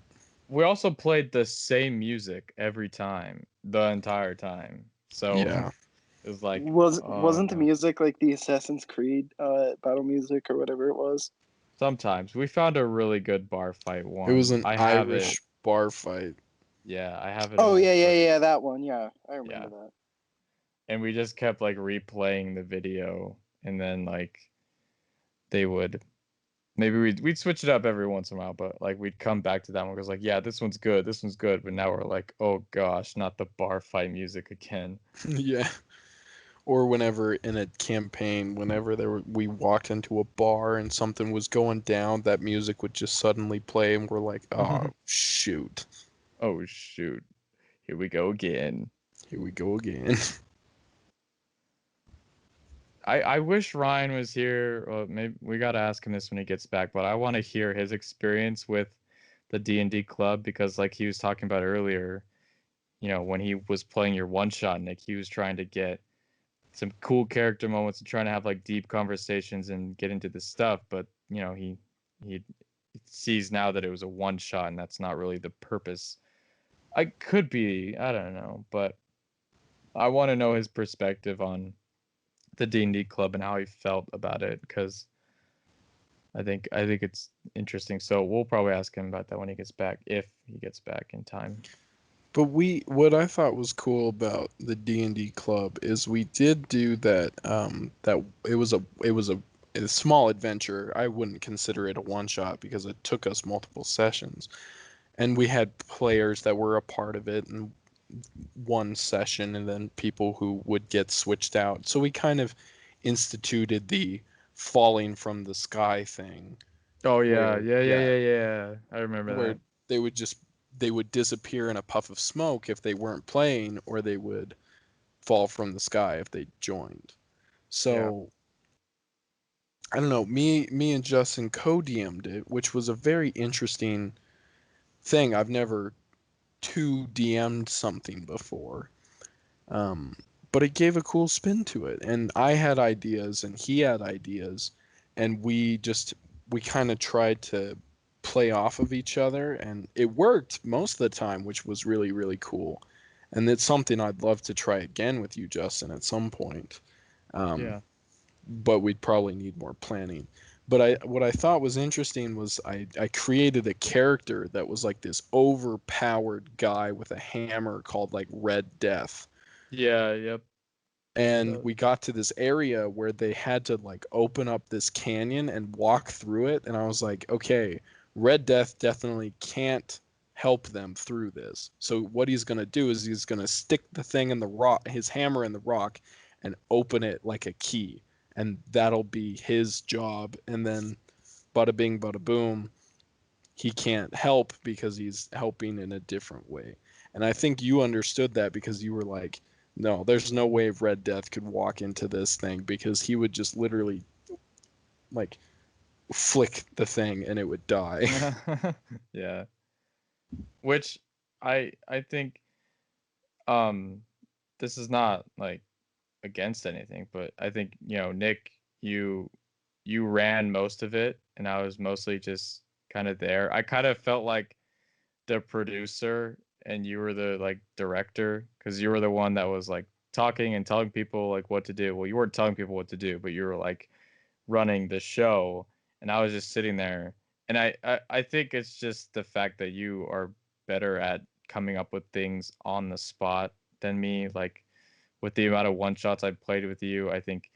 We also played the same music every time, the entire time. So Yeah. it was like, Wasn't the music like the Assassin's Creed battle music or whatever it was? sometimes we found a really good bar fight It was one. an I have it. Irish bar fight. Yeah, I have it in Oh my yeah, footage. that one. Yeah, I Yeah. remember that. And we just kept like replaying the video, and then like they would maybe we'd switch it up every once in a while, but like we'd come back to that one because like, yeah, this one's good, but now we're like, oh gosh, not the bar fight music again. Yeah. Or whenever in a campaign, whenever we walked into a bar and something was going down, that music would just suddenly play, and we're like, oh shoot, Oh shoot, here we go again. here we go again. I wish Ryan was here. Well, maybe we got to ask him this when he gets back, but I want to hear his experience with the D&D club because like he was talking about earlier, when he was playing your one shot, Nick, he was trying to get some cool character moments and trying to have like deep conversations and get into this stuff, but he sees now that it was a one shot and that's not really the purpose. I could be, I don't know, but I want to know his perspective on the D&D club and how he felt about it because I think it's interesting. So we'll probably ask him about that when he gets back, if he gets back in time. But what I thought was cool about the D&D club is we did do that. That it was a small adventure. I wouldn't consider it a one shot because it took us multiple sessions, and we had players that were a part of it in one session, and then people who would get switched out. So we kind of instituted the falling from the sky thing, Oh yeah, where yeah, yeah, yeah, yeah, yeah. I remember where that. they would just they would disappear in a puff of smoke if they weren't playing, or they would fall from the sky if they joined. Yeah. So I don't know. Me and Justin co-DM'd it, which was a very interesting thing. I've never two DM'd something before, um, but it gave a cool spin to it. And I had ideas, and he had ideas, and we kind of tried to play off of each other, and it worked most of the time, which was really, really cool. And it's something I'd love to try again with you, Justin, at some point. Um, Yeah. but we'd probably need more planning. But what I thought was interesting was I created a character that was like this overpowered guy with a hammer called like Red Death. Yeah, yep. And Uh, we got to this area where they had to like open up this canyon and walk through it, and I was like, okay, Red Death definitely can't help them through this. So what he's going to do is he's going to stick the thing in the rock, his hammer in the rock, and open it like a key, and that'll be his job. And then bada bing bada boom, he can't help because he's helping in a different way. And I think you understood that because you were like, no, there's no way Red Death could walk into this thing because he would just literally like flick the thing and it would die. yeah. Which I think um this is not like against anything, but I think, Nick, you ran most of it and I was mostly just kind of there. I kind of felt like the producer and you were the like director because you were the one that was like talking and telling people like what to do. Well, you weren't telling people what to do, but you were like running the show and I was just sitting there. And I think it's just the fact that you are better at coming up with things on the spot than me. Like with the amount of one shots I've played with you, I think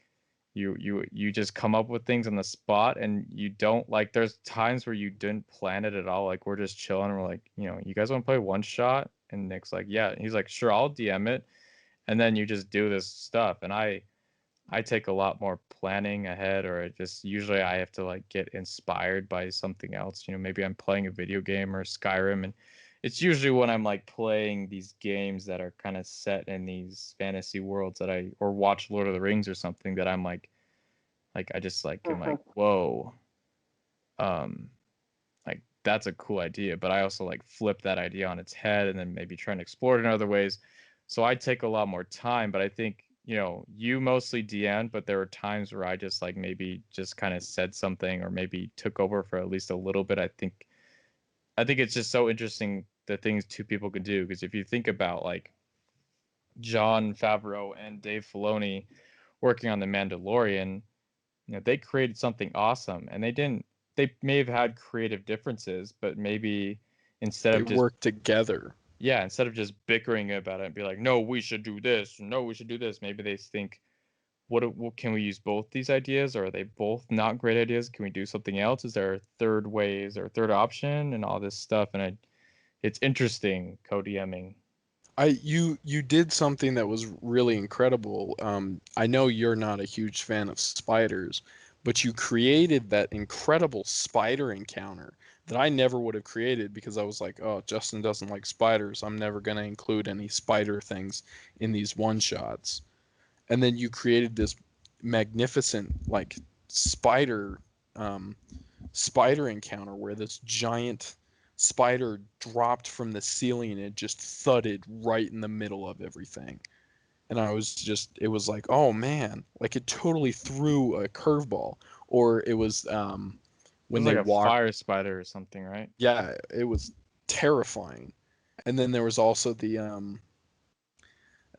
you just come up with things on the spot and you don't like there's times where you didn't plan it at all. Like we're just chilling, we're like, you guys want to play one shot? And Nick's like, yeah. And he's like, sure, I'll DM it. And then you just do this stuff. And I take a lot more planning ahead, or it just usually I have to like get inspired by something else. Maybe I'm playing a video game or Skyrim, and it's usually when I'm like playing these games that are kind of set in these fantasy worlds that or watch Lord of the Rings or something that I'm like I just like am like, whoa, um, like that's a cool idea, but I also like flip that idea on its head and then maybe try and explore it in other ways. So I take a lot more time, but I think, you mostly DM'd, but there were times where I just like maybe just kind of said something or maybe took over for at least a little bit. I think it's just so interesting the things two people could do because if you think about like John Favreau and Dave Filoni working on The Mandalorian, they created something awesome and they may have had creative differences, but maybe instead They of just work together. yeah, instead of just bickering about it and be like, no, we should do this, no, we should do this, maybe they think, what can we use both these ideas, or are they both not great ideas? Can we do something else? Is there a third way? Is there a third option and all this stuff? And it's interesting co-DMing. You did something that was really incredible. I know you're not a huge fan of spiders, but you created that incredible spider encounter that I never would have created because I was like, oh, Justin doesn't like spiders. I'm never going to include any spider things in these one shots. And then you created this magnificent like spider um, spider encounter where this giant spider dropped from the ceiling and it just thudded right in the middle of everything. And I was just, it was like, oh man, like it totally threw a curveball. Or it was It when was they like a walked, fire spider or something, right? yeah, it was terrifying. And then there was also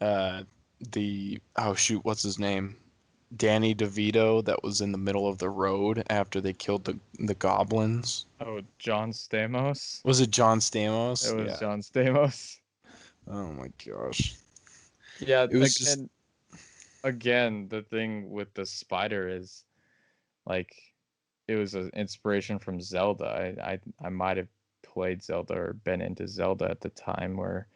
uh, oh shoot, what's his name? Danny DeVito that was in the middle of the road after they killed the goblins. Oh, John Stamos. Was it John It Stamos? was Yeah. John Stamos. Oh my gosh. Yeah, It was just and again, the thing with the spider is like it was an inspiration from Zelda. I might have played Zelda or been into Zelda at the time where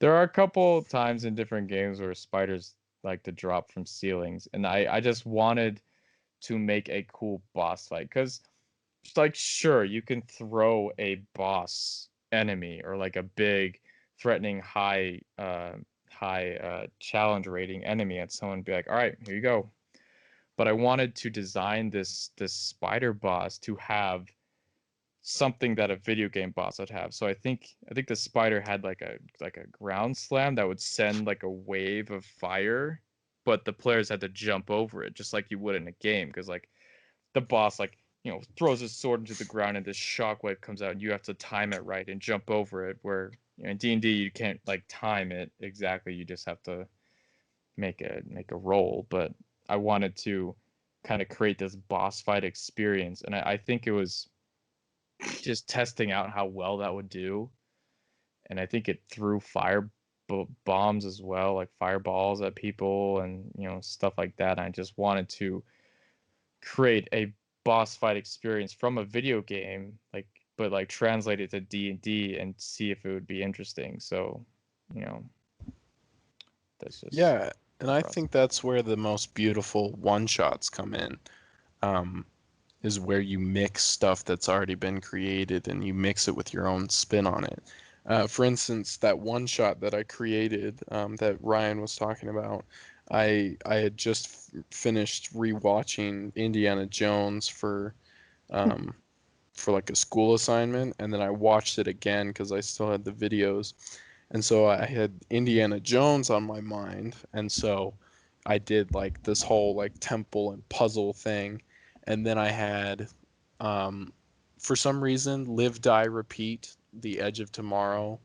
there are a couple times in different games where spiders like to drop from ceilings, and I just wanted to make a cool boss fight because like sure you can throw a boss enemy or like a big threatening high challenge rating enemy at someone and be like, all right, here you go. But I wanted to design this spider boss to have something that a video game boss would have. So I think the spider had like a ground slam that would send like a wave of fire, but the players had to jump over it just like you would in a game because like the boss like throws his sword into the ground and this shockwave comes out and you have to time it right and jump over it where in D&D you can't like time it exactly, you just have to make a roll. But I wanted to kind of create this boss fight experience. And I think it was just testing out how well that would do. And I think it threw bombs as well, like fireballs at people and stuff like that. And I just wanted to create a boss fight experience from a video game, but like translate it to D&D and see if it would be interesting. So, you know, that's just Yeah, and my I process. think that's where the most beautiful one shots come in. Um, is where you mix stuff that's already been created and you mix it with your own spin on it. For instance, that one shot that I created that Ryan was talking about, I had just finished rewatching Indiana Jones um, for like a school assignment, and then I watched it again because I still had the videos, and so I had Indiana Jones on my mind, and so I did like this whole like temple and puzzle thing, and then I had, um, for some reason, Live, Die, Repeat, The Edge of Tomorrow,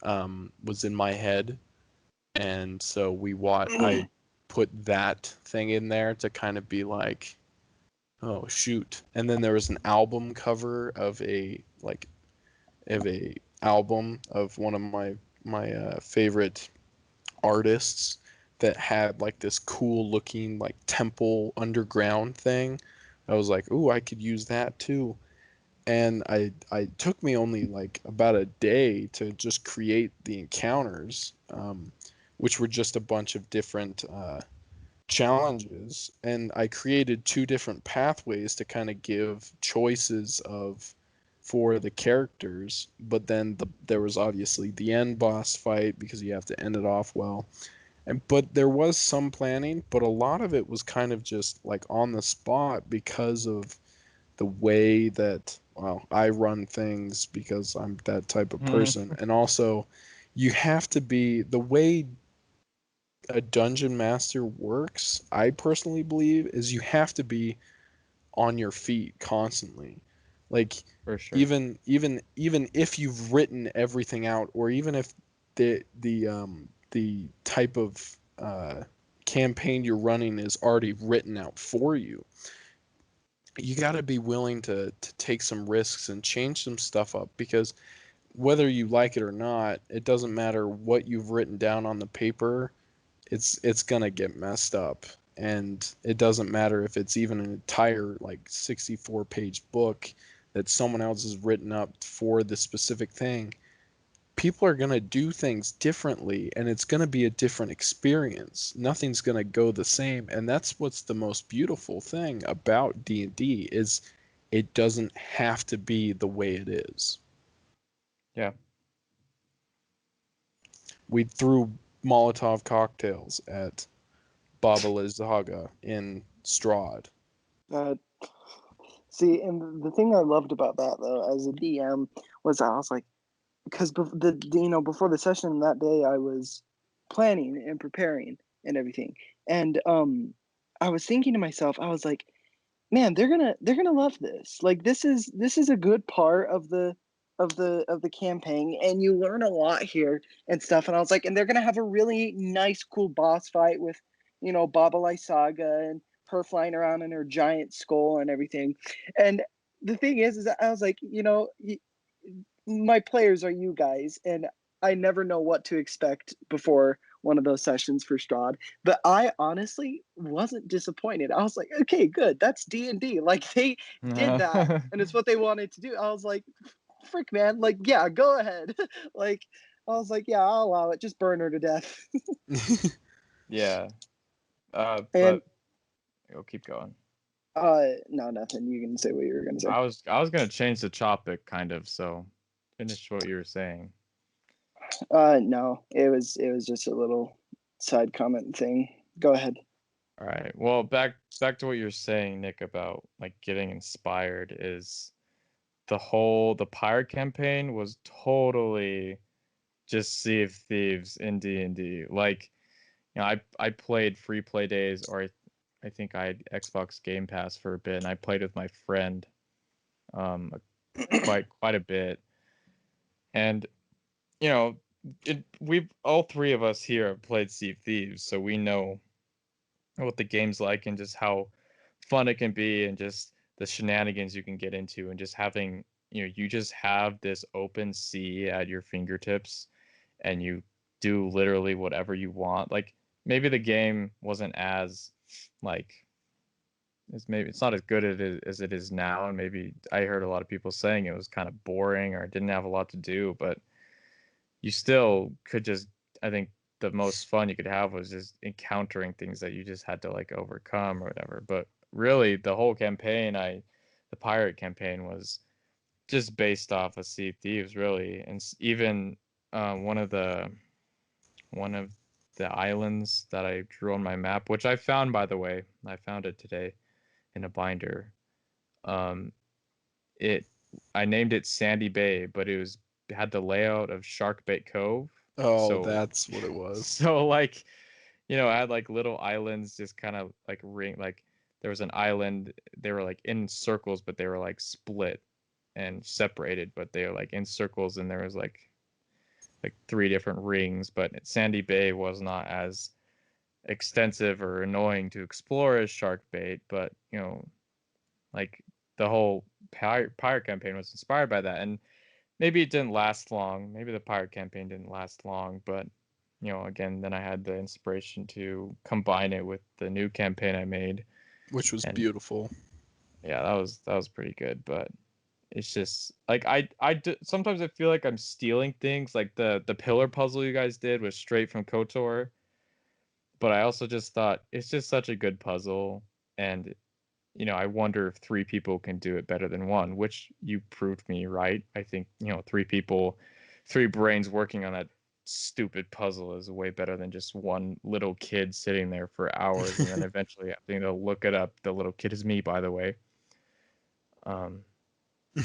was in my head, and so I put that thing in there to kind of be like, oh shoot. And then there was an album cover of a album of one of my favorite artists that had like this cool looking like temple underground thing. I was like, "Ooh, I could use that too." And I took me only like about a day to just create the encounters, which were just a bunch of different challenges, and I created two different pathways to kind of give choices of for the characters, but then there was obviously the end boss fight because you have to end it off well. And but there was some planning, but a lot of it was kind of just like on the spot because of the way that, well, I run things because I'm that type of person. And also you have to be the way a dungeon master works, I personally believe, is you have to be on your feet constantly. Like For sure. even if you've written everything out, or even if the type of campaign you're running is already written out for you, you got to be willing to take some risks and change some stuff up, because whether you like it or not, it doesn't matter what you've written down on the paper, it's gonna get messed up. And it doesn't matter if it's even an entire like 64-page book that someone else has written up for the specific thing. People are gonna do things differently, and it's gonna be a different experience. Nothing's gonna go the same, and that's what's the most beautiful thing about D&D is it doesn't have to be the way it is. Yeah. We threw Molotov cocktails at Baba Lysaga in Strahd. Uh, See, and the thing I loved about that though, as a DM, was I was like, because before the session that day, I was planning and preparing and everything, and I was thinking to myself, I was like, man, they're gonna love this. Like this is a good part of the campaign, and you learn a lot here and stuff. And I was like, and they're gonna have a really nice, cool boss fight with, Baba Lysaga and her flying around in her giant skull and everything. And the thing is that I was like, my players are you guys, and I never know what to expect before one of those sessions for Strahd. But I honestly wasn't disappointed. I was like, okay, good. That's D&D. Like they did that, and it's what they wanted to do. I was like, frick, man. Like, yeah, go ahead. Like, I was like, yeah, I'll allow it. Just burn her to death. Yeah. And But we'll keep going. no, nothing. You can say what you were gonna say. I was gonna change the topic kind of, so finish what you were saying. No, it was just a little side comment thing. Go ahead. All right. Well, back to what you're saying, Nick, about like getting inspired is the pirate campaign was totally just Sea of Thieves in D&D. Like, I played free play days, or I think I had Xbox Game Pass for a bit, and I played with my friend um quite a bit. And we've all three of us here have played Sea of Thieves, so we know what the game's like and just how fun it can be and just the shenanigans you can get into and just having, you just have this open sea at your fingertips and you do literally whatever you want. Like maybe the game wasn't as like it's not as good as it is now, and maybe I heard a lot of people saying it was kind of boring or didn't have a lot to do, but you still could just, I think the most fun you could have was just encountering things that you just had to like overcome or whatever. But really the whole campaign, the pirate campaign was just based off of Sea of Thieves really. And even one of the islands that I drew on my map, which I found, by the way, I found it today in a binder. Um, it I named it Sandy Bay, but it had the layout of Sharkbait Cove. Oh, So that's what it was. so like, I had like little islands just kind of like like there was an island, they were like in circles, but they were like split and separated, but they were like in circles, and there was like three different rings, but Sandy Bay was not as extensive or annoying to explore as Sharkbait, but like the whole pirate campaign was inspired by that. And maybe it didn't last long. Maybe the pirate campaign didn't last long, but again, then I had the inspiration to combine it with the new campaign I made, Which was and beautiful. yeah, that was pretty good. But it's just like sometimes I feel like I'm stealing things. Like the pillar puzzle you guys did was straight from KOTOR, but I also just thought it's just such a good puzzle, and I wonder if three people can do it better than one, which you proved me right. I think, three people, three brains working on that stupid puzzle is way better than just one little kid sitting there for hours and then eventually having to look it up. The little kid is me, by the way. Um,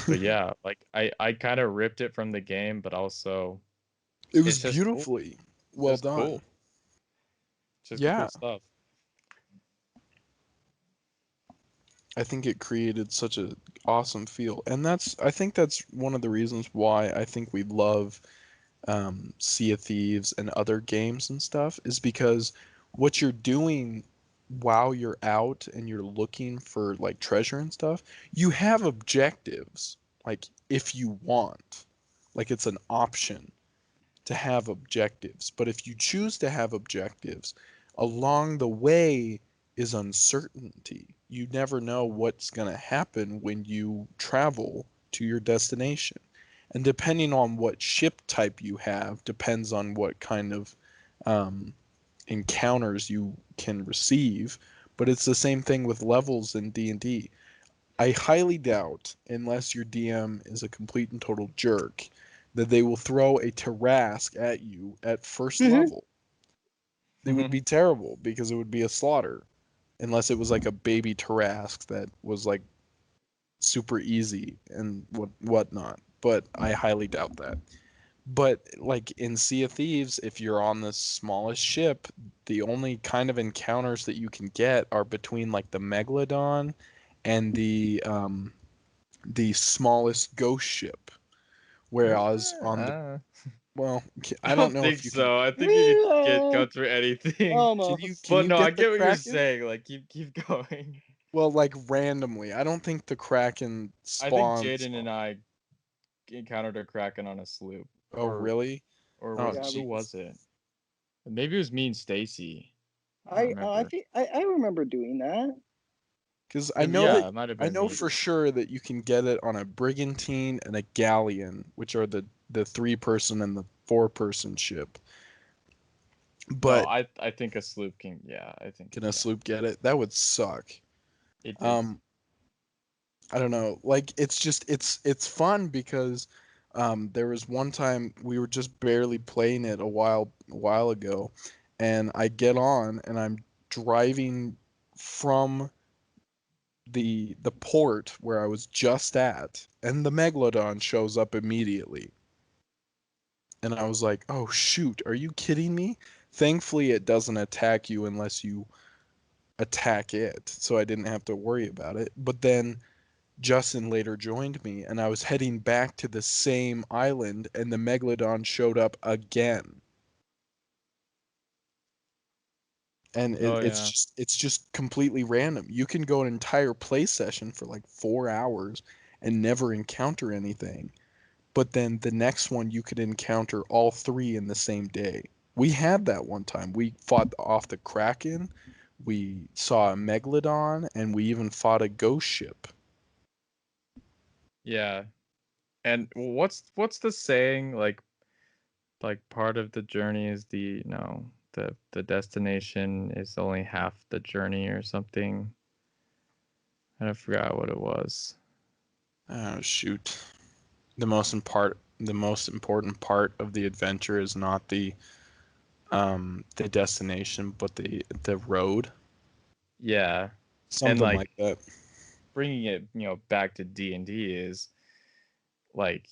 but yeah, like I kind of ripped it from the game, but also It was it's just cool. beautifully It's well just done. cool. It's just cool Yeah, stuff. I think it created such a awesome feel, and I think that's one of the reasons why I think we love Sea of Thieves and other games and stuff is because what you're doing while you're out and you're looking for like treasure and stuff, you have objectives. Like if you want, like it's an option to have objectives. But if you choose to have objectives, along the way is uncertainty. You never know what's going to happen when you travel to your destination. And depending on what ship type you have, depends on what kind of um, encounters you can receive. But it's the same thing with levels in D&D. I highly doubt, unless your DM is a complete and total jerk, that they will throw a Tarrasque at you at first level. It would be terrible because it would be a slaughter, unless it was like a baby Tarrasque that was like super easy and whatnot. But I highly doubt that. But like in Sea of Thieves, if you're on the smallest ship, the only kind of encounters that you can get are between like the Megalodon and the smallest ghost ship. Whereas on the well, I I don't don't know think if you can. so. I think you could Yeah, go through anything. Can But you no, I get the get what you're Kraken? saying. Like keep going. Well, like randomly. I don't think the Kraken I think spawns. Jaeden and I encountered a kraken on a sloop, Oh, really? or Oh, who yeah. jeez. was it? Maybe it was me and Stacy. I don't I remember. think I remember doing that. Because Yeah, it might have I been know me. for sure that you can get it on a brigantine and a galleon, which are the 3-person and the 4-person ship. No, But I think a sloop can. Yeah, I think can it a can. sloop get it? That would suck. It did. Um, I don't know. Like it's just it's fun because there was one time we were just barely playing it a while ago, and I get on and I'm driving from the port where I was just at, and the megalodon shows up immediately. And I was like, "Oh shoot, are you kidding me?" Thankfully, it doesn't attack you unless you attack it, so I didn't have to worry about it. But then Justin later joined me, and I was heading back to the same island, and the megalodon showed up again. and Oh yeah. it's just completely random. You can go an entire play session for like 4 hours and never encounter anything, but then the next one you could encounter all three in the same day. We had that one time. We fought off the Kraken, we saw a Megalodon, and we even fought a ghost ship. Yeah. And what's the saying? Like part of the journey is the destination is only half the journey or something. I forgot what it was. Oh shoot. The most important part of the adventure is not the destination, but the road. Yeah. And Something like like that. bringing it, back to D&D is like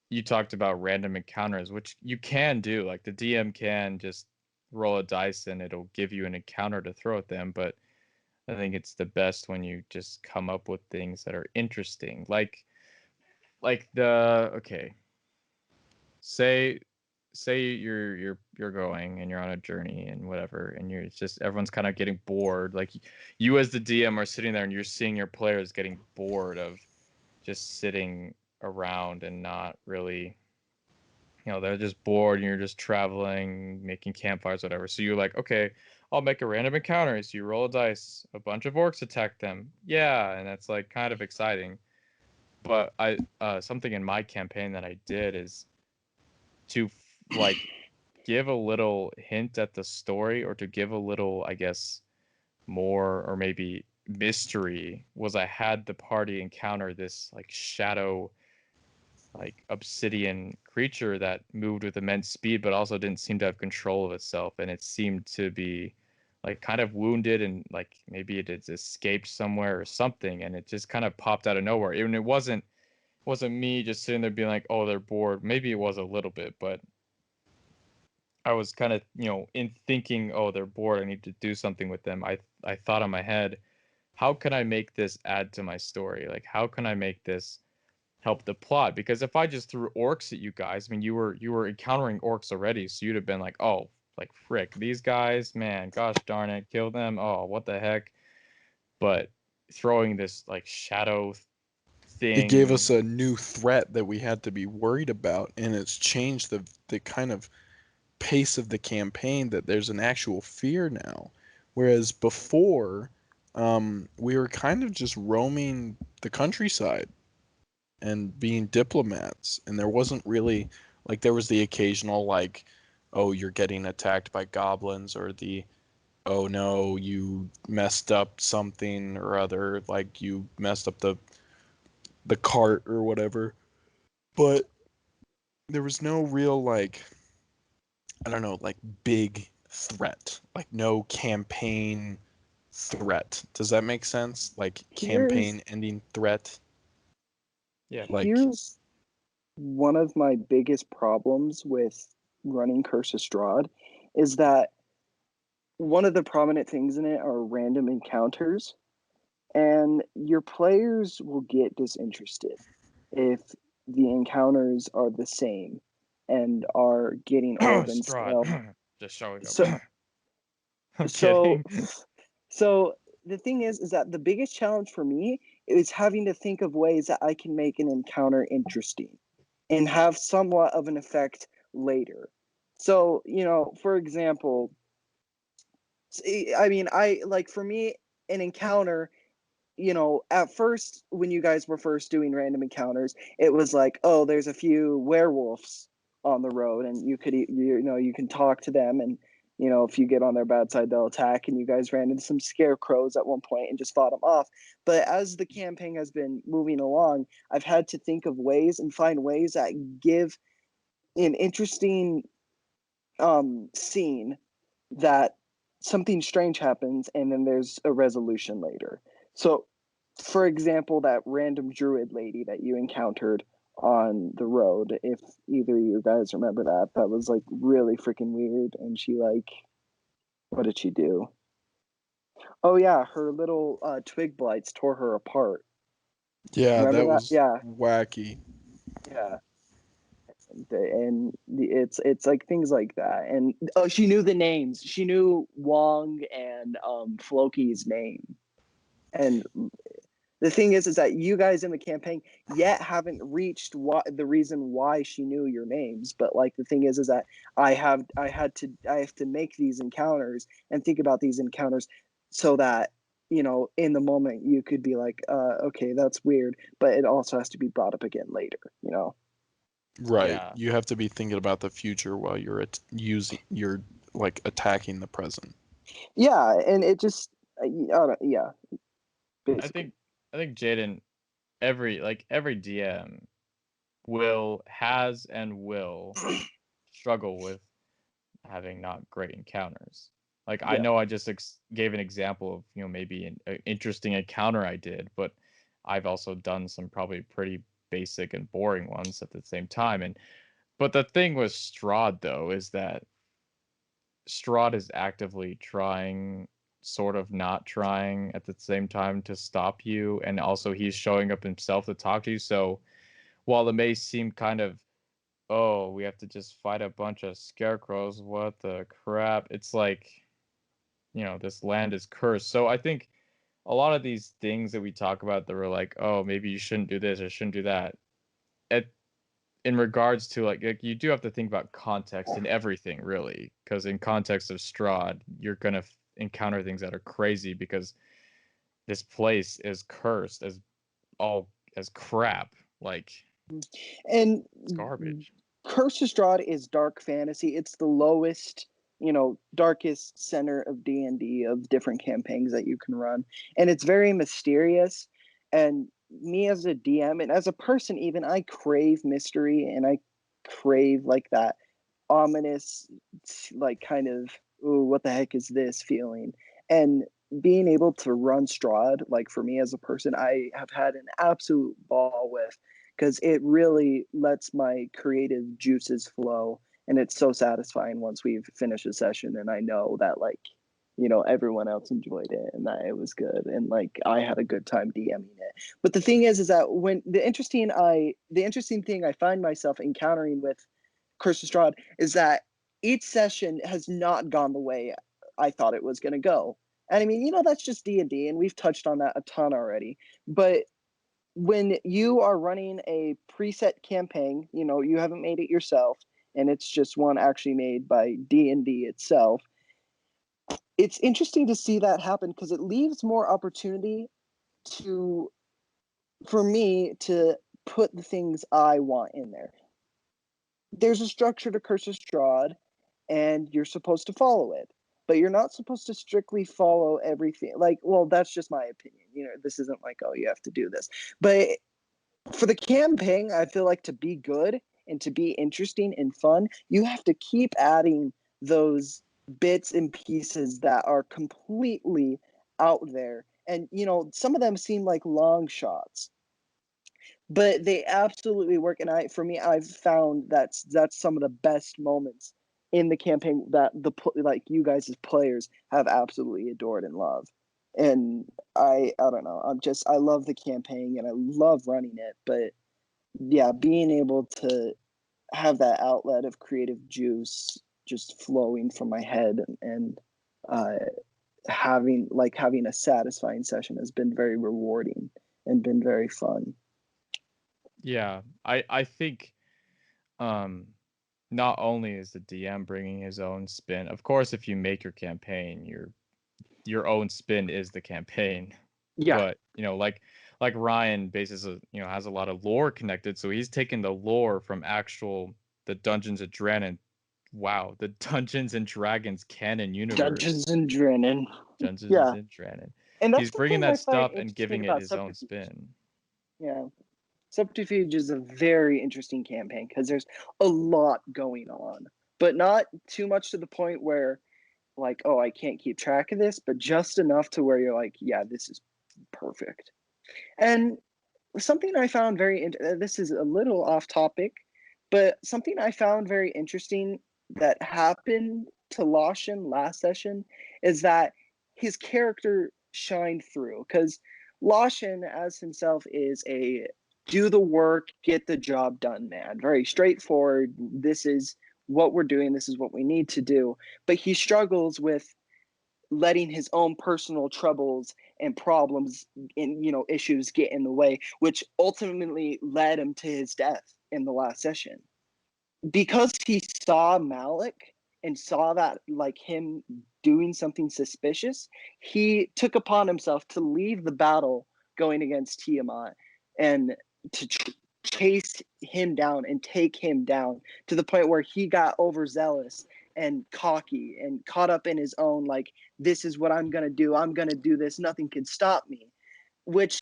you talked about random encounters, which you can do. Like the DM can just roll a dice and it'll give you an encounter to throw at them, but I think it's the best when you just come up with things that are interesting. Like the okay, say you're going and you're on a journey and whatever, and you're it's just everyone's kind of getting bored. Like you as the DM are sitting there and you're seeing your players getting bored of just sitting around and not really, they're just bored and you're just traveling, making campfires, whatever. So you're like, okay, I'll make a random encounter. So you roll a dice, a bunch of orcs attack them. Yeah, and that's like kind of exciting. But I something in my campaign that I did is to like give a little hint at the story, or to give a little, I guess, more or maybe mystery, was I had the party encounter this like shadow, like obsidian creature that moved with immense speed but also didn't seem to have control of itself, and it seemed to be like kind of wounded, and like maybe it had escaped somewhere or something, and it just kind of popped out of nowhere. And it wasn't me just sitting there being like, oh, they're bored. Maybe it was a little bit, but I was kind of, in thinking, oh, they're bored, I need to do something with them. I thought in my head, how can I make this add to my story? Like, how can I make this help the plot? Because if I just threw orcs at you guys, I mean, you were encountering orcs already, so you'd have been like, oh, like frick, these guys, man, gosh darn it, kill them. Oh, what the heck? But throwing this like shadow It gave thing, us a new threat that we had to be worried about, and it's changed the kind of pace of the campaign, that there's an actual fear now. Whereas before, we were kind of just roaming the countryside and being diplomats, and there wasn't really, like, there was the occasional like, oh, you're getting attacked by goblins, or the, oh no, you messed up something or other, like you messed up the cart or whatever. But there was no real, like, I don't know, like big threat, like no campaign threat. Does that make sense? Like Here's campaign ending threat. yeah. Like, here's one of my biggest problems with running Curse of Strahd is that one of the prominent things in it are random encounters, and your players will get disinterested if the encounters are the same and are getting old and stale. Strahd, just showing up. So I'm so kidding. so the thing is that the biggest challenge for me is having to think of ways that I can make an encounter interesting and have somewhat of an effect later. So, for example, I mean, I like for me an encounter, at first when you guys were first doing random encounters, it was like, oh, there's a few werewolves on the road, and you can talk to them, and if you get on their bad side, they'll attack. And you guys ran into some scarecrows at one point and just fought them off. But as the campaign has been moving along, I've had to think of ways and find ways that give an interesting scene that something strange happens and then there's a resolution later. So, for example, that random druid lady that you encountered on the road, if either of you guys remember that, that was like really freaking weird. And she, like, what did she do? Oh, yeah, her little twig blights tore her apart. yeah, Remember that that? was Yeah, wacky. yeah. It's like things like that. And oh, she knew the names. She knew Wong and Floki's name. And the thing is that you guys in the campaign yet haven't reached the reason why she knew your names. But like the thing is that I have to make these encounters and think about these encounters so that, you know, in the moment you could be like, okay, that's weird, but it also has to be brought up again later, you know. Right. Yeah. You have to be thinking about the future while you're like attacking the present. Yeah, and it just yeah, I basically. think Jaeden, every DM has and will struggle with having not great encounters. Like I Yeah. know I just gave an example of, you know, maybe an interesting encounter I did, but I've also done some probably pretty basic and boring ones at the same time. And but the thing with Strahd though is that Strahd is actively trying, sort of not trying at the same time to stop you, and also he's showing up himself to talk to you. So while it may seem kind of, oh, we have to just fight a bunch of scarecrows, what the crap? It's like, you know, this land is cursed. So I think a lot of these things that we talk about that were like, oh, maybe you shouldn't do this or shouldn't do that. At In regards to like you do have to think about context in everything really, because in context of Strahd you're gonna encounter things that are crazy because this place is cursed as crap, like And it's garbage. Curse of Strahd is dark fantasy. It's the lowest, you know, darkest center of D&D, of different campaigns that you can run. And it's very mysterious. And me as a DM and as a person even, I crave mystery, and I crave like that ominous, like kind of, ooh, what the heck is this feeling? And being able to run Strahd, like for me as a person, I have had an absolute ball with, because it really lets my creative juices flow. And it's so satisfying once we've finished a session and I know that, like, you know, everyone else enjoyed it and that it was good and like I had a good time DMing it. But the thing is that when the interesting thing I find myself encountering with Curse of Strahd is that each session has not gone the way I thought it was going to go. And I mean, you know, that's just D&D, and we've touched on that a ton already. But when you are running a preset campaign, you know, you haven't made it yourself, and it's just one actually made by D&D itself. It's interesting to see that happen because it leaves more opportunity to for me to put the things I want in there. There's a structure to Curse of Strahd, and you're supposed to follow it, but you're not supposed to strictly follow everything. Like, well, that's just my opinion. You know, this isn't like, oh, you have to do this. But for the campaign, I feel like to be good and to be interesting and fun, you have to keep adding those bits and pieces that are completely out there. And, you know, some of them seem like long shots, but they absolutely work. And for me, I've found that's some of the best moments in the campaign that like you guys as players have absolutely adored and loved. And I don't know, I love the campaign and I love running it. But yeah, being able to have that outlet of creative juice just flowing from my head, and uh, having a satisfying session has been very rewarding and been very fun. Yeah, I think um not only is the DM bringing his own spin, of course if you make your campaign, your own spin is the campaign. Yeah. But you know, like Ryan bases you know, has a lot of lore connected, so he's taken the lore from the Dungeons and Dragons. Wow, the Dungeons and Dragons canon universe. Dungeons and Dragons. Dungeons Yeah, and Dragons. and that's He's the bringing thing I that find stuff and interesting giving it about his own Subterfuge. spin. Yeah, Subterfuge is a very interesting campaign because there's a lot going on, but not too much to the point where, like, oh, I can't keep track of this, but just enough to where you're like, yeah, this is perfect. And something I found this is a little off topic, but something I found very interesting that happened to Lashin last session is that his character shined through, because Lashin as himself is a do the work, get the job done, man. Very straightforward. This is what we're doing. This is what we need to do. But he struggles with letting his own personal troubles and problems and issues get in the way, which ultimately led him to his death in the last session. Because he saw Malik and saw that like him doing something suspicious, he took upon himself to leave the battle going against Tiamat and to chase him down and take him down to the point where he got overzealous and cocky and caught up in his own, like, this is what I'm gonna do. I'm gonna do this. Nothing can stop me, which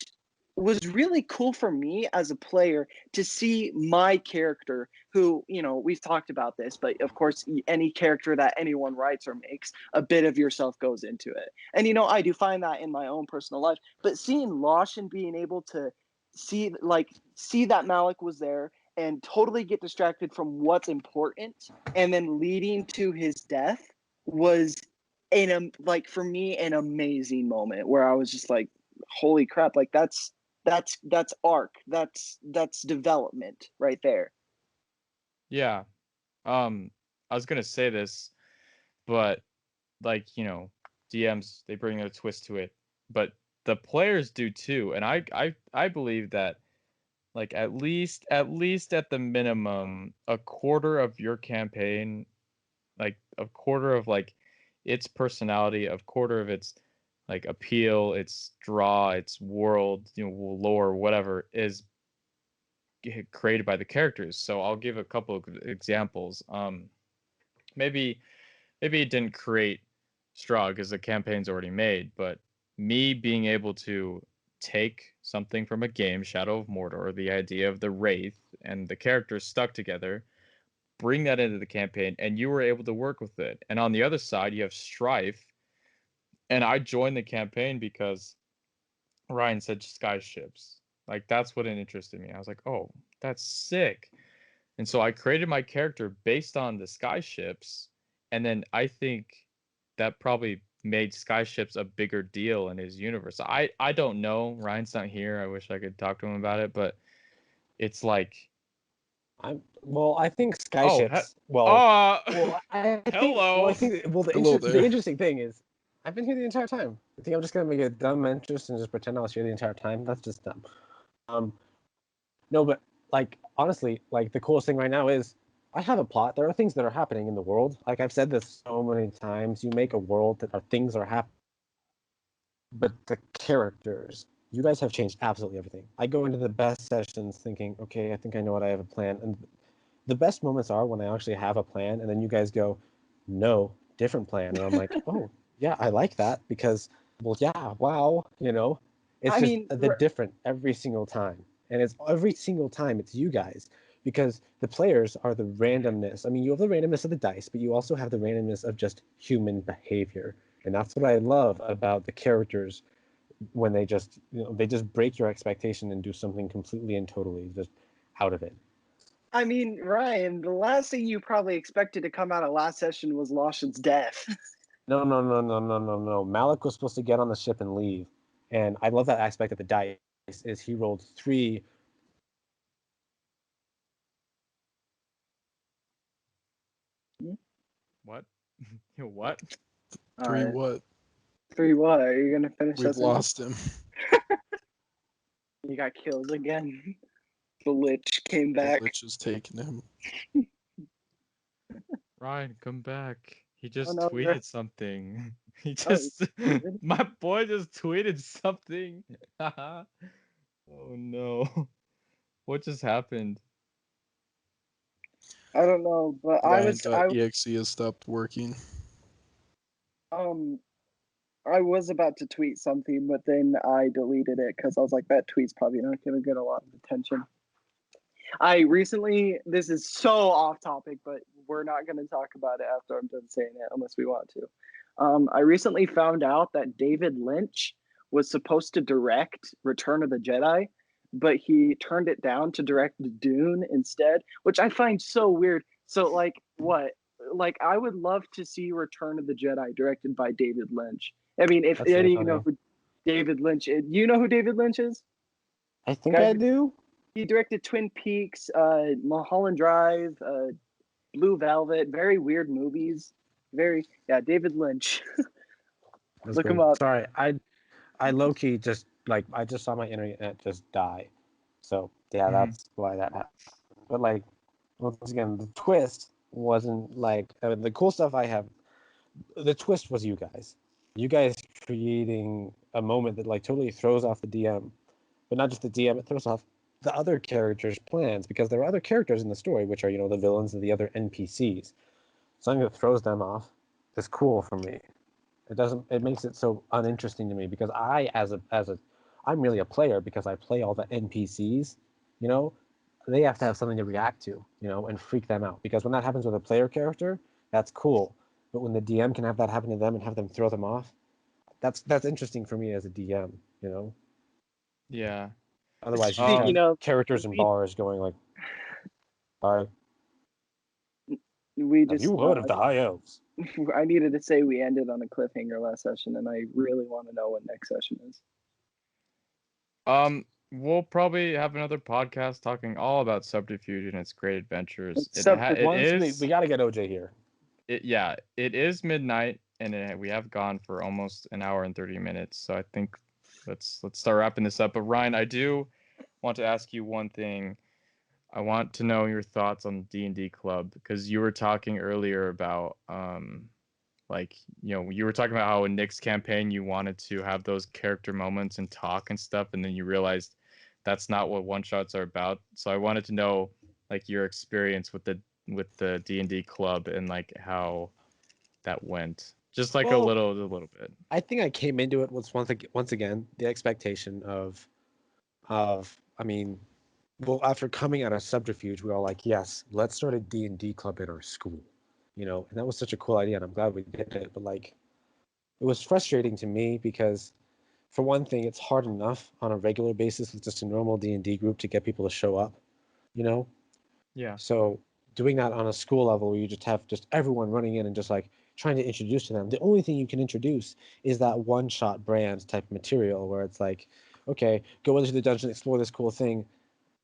was really cool for me as a player to see my character who, we've talked about this, but of course, any character that anyone writes or makes, a bit of yourself goes into it. And, I do find that in my own personal life, but seeing Lawson being able to see that Malik was there and totally get distracted from what's important and then leading to his death was for me an amazing moment where I was just like, holy crap, like that's arc, that's development right there. Yeah. I was gonna say this, but like, DMs, they bring a twist to it, but the players do too. And I believe that, like, at least at the minimum, a quarter of your campaign, like a quarter of like its personality, a quarter of its like appeal, its draw, its world, lore, whatever, is created by the characters. So I'll give a couple of examples. Maybe it didn't create Straw because the campaign's already made, but me being able to take something from a game, Shadow of Mordor, the idea of the Wraith and the characters stuck together, bring that into the campaign, and you were able to work with it. And on the other side, you have Strife, and I joined the campaign because Ryan said sky ships. Like, that's what interested me. I was like, oh, that's sick. And so I created my character based on the sky ships, and then I think that probably made sky ships a bigger deal in his universe. I don't know. Ryan's not here. I wish I could talk to him about it, but it's like, I think oh, skyships. I think. Well, I hello. think. Hello The there. interesting thing is, I've been here the entire time. I think I'm just gonna make a dumb interest and just pretend I was here the entire time. That's just dumb. No, but like honestly, like the coolest thing right now is I have a plot. There are things that are happening in the world. Like I've said this so many times. You make a world that things are happening, but the characters. You guys have changed absolutely everything. I go into the best sessions thinking, okay, I think I know what I have a plan, and the best moments are when I actually have a plan, and then you guys go, no, different plan, and I'm like, oh yeah, I like that because, well, yeah, wow, it's I just mean, the different every single time, and it's every single time it's you guys because the players are the randomness. I mean, you have the randomness of the dice, but you also have the randomness of just human behavior, and that's what I love about the characters when they just they just break your expectation and do something completely and totally just out of it. I mean, Ryan, the last thing you probably expected to come out of last session was Lawson's death. No, no, no, no, no, no, no. Malik was supposed to get on the ship and leave, and I love that aspect of the dice. Is he rolled 3? What? What? Three Uh, what? 3 what? Are you gonna finish We've that sentence? lost him. You got killed again. The Lich came The back. Lich has taken him. Ryan, come back. He Oh just no, tweeted something. He oh, just my boy just tweeted something. Oh no. What just happened? I don't know, but Ryan.exe has stopped working. um I was about to tweet something, but then I deleted it because I was like, that tweet's probably not gonna get a lot of attention. I recently, this is so off topic, but we're not going to talk about it after I'm done saying it unless we want to. I recently found out that David Lynch was supposed to direct Return of the Jedi, but he turned it down to direct Dune instead, which I find so weird. So, like, what? Like, I would love to see Return of the Jedi directed by David Lynch. I mean, if That's any really of you know funny. who David Lynch is, you know who David Lynch is? I think Guys, I do. He directed Twin Peaks, Mulholland Drive, Blue Velvet. Very weird movies. David Lynch. That's Look him weird. up. Sorry, I low key just like I just saw my internet just die, so yeah, Mhm. that's why that happened. But like once again, the twist wasn't like the cool stuff I have. The twist was you guys. You guys creating a moment that like totally throws off the DM, but not just the DM. It throws off the other characters' plans because there are other characters in the story, which are the villains and the other NPCs. Something that throws them off is cool for me. It doesn't. It makes it so uninteresting to me because I'm really a player because I play all the NPCs. You know, they have to have something to react to. And freak them out because when that happens with a player character, that's cool. But when the DM can have that happen to them and have them throw them off, that's interesting for me as a DM. Yeah. Otherwise, you just have Speaking of, characters in we bars going like, "Hi, we have just you heard of the High Elves?" I needed to say we ended on a cliffhanger last session, and I really want to know what next session is. We'll probably have another podcast talking all about Subterfuge and its great adventures. It Once we is got to get OJ here. it is midnight, and we have gone for almost an hour and 30 minutes. So I think let's start wrapping this up. But Ryan, I do want to ask you one thing. I want to know your thoughts on D&D Club because you were talking earlier about like you were talking about how in Nick's campaign you wanted to have those character moments and talk and stuff, and then you realized that's not what one shots are about. So I wanted to know like your experience with the D&D Club and like how that went. Just like a Well, little bit. I think I came into it with once again the expectation of I mean, well, after coming out of Subterfuge, we were all like, yes, let's start a D&D club in our school, and that was such a cool idea, and I'm glad we did it. But like, it was frustrating to me because, for one thing, it's hard enough on a regular basis with just a normal D&D group to get people to show up, you know. Yeah. So doing that on a school level, where you just have just everyone running in and just like trying to introduce to them. The only thing you can introduce is that one-shot brand type of material where it's like, okay, go into the dungeon, explore this cool thing.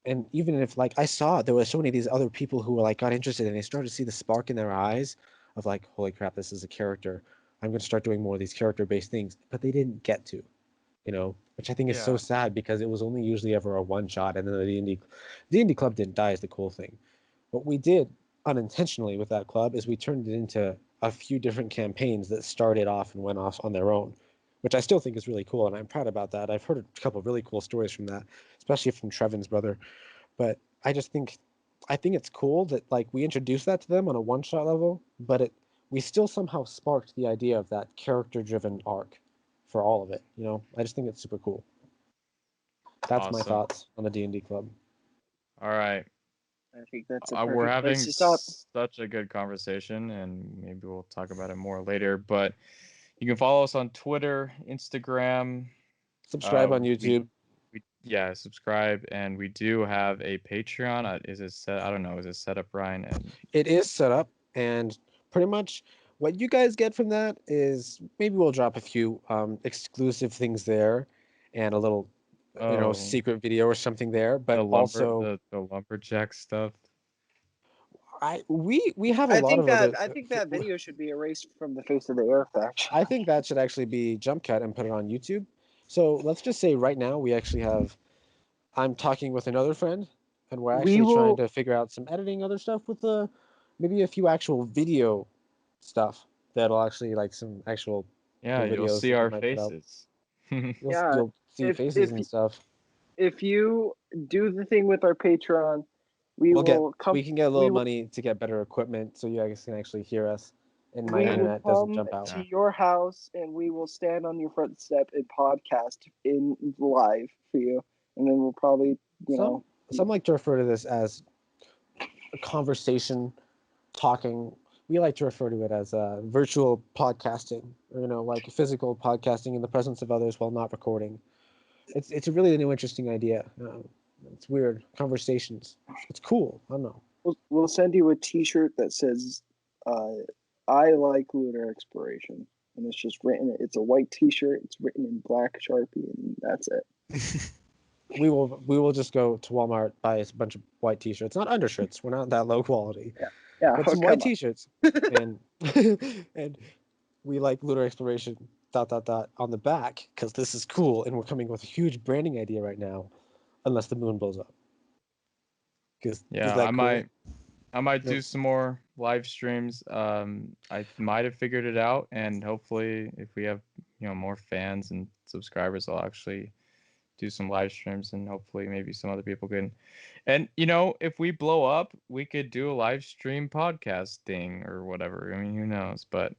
And even if like I saw there were so many of these other people who were like got interested and they started to see the spark in their eyes of like, holy crap, this is a character. I'm going to start doing more of these character-based things, but they didn't get to, which I think is so Yeah. sad because it was only usually ever a one shot, and then the D&D club didn't die is the cool thing. What we did unintentionally with that club is we turned it into a few different campaigns that started off and went off on their own, which I still think is really cool, and I'm proud about that. I've heard a couple of really cool stories from that, especially from Trevin's brother. But I think it's cool that like we introduced that to them on a one-shot level, but we still somehow sparked the idea of that character-driven arc for all of it. I just think it's super cool. That's my Awesome. thoughts on the D&D club. All right. I think that's a We're perfect place having to stop. such a good conversation, and maybe we'll talk about it more later. But you can follow us on Twitter, Instagram. Subscribe on We YouTube. yeah, subscribe, and we do have a Patreon. Is it set? I don't know. Is it set up, Ryan? And It is set up, and pretty much what you guys get from that is maybe we'll drop a few exclusive things there, and a little, oh, secret video or something there. the But also, the lumberjack stuff. we have a lot of other. I think that video should be erased from the face of the earth. Actually, I think that should actually be jump cut and put it on YouTube. So let's just say right now we actually have. I'm talking with another friend, and we're we actually trying will. to figure out some editing other stuff with maybe a few actual video stuff that'll actually like some actual Yeah, cool you'll videos see that we our might put out. faces. Yeah, You'll see if faces if and stuff. if you do the thing with our Patreon, we will come. We can get a We little will. money to get better equipment so you guys can actually hear us, and my We will internet doesn't come jump out. to your house and we will stand on your front step and podcast in live for you, and then we'll probably, Some like to refer to this as a conversation talking. We like to refer to it as virtual podcasting, or like physical podcasting in the presence of others while not recording. It's a really new interesting idea. It's weird conversations. It's cool. I don't know. we'll send you a T-shirt that says, "I like lunar exploration," and it's just written. It's a white T-shirt. It's written in black Sharpie, and that's it. we will just go to Walmart, buy a bunch of white T-shirts, not undershirts. We're not that low quality, Yeah, but oh, some come white on. T-shirts, and and we like lunar exploration ... on the back because this is cool, and we're coming with a huge branding idea right now, unless the moon blows up. Because Yeah, is that cool? I might Yep. do some more live streams. I might have figured it out, and hopefully, if we have more fans and subscribers, I'll actually do some live streams, and hopefully, maybe some other people can. And if we blow up, we could do a live stream podcast thing or whatever. I mean, who knows? But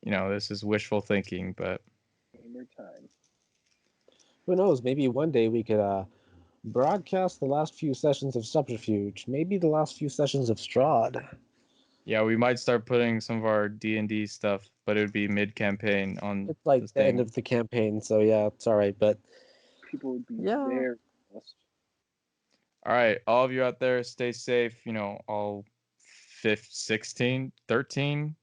this is wishful thinking. But Gamer time. Who knows? Maybe one day we could broadcast the last few sessions of Subterfuge. Maybe the last few sessions of Strahd. yeah, we might start putting some of our D&D stuff, but it would be mid-campaign on It's like the the end thing. of the campaign, so yeah, it's all right. But People would be yeah, very lost. All right, all of you out there, stay safe. All 16, 13.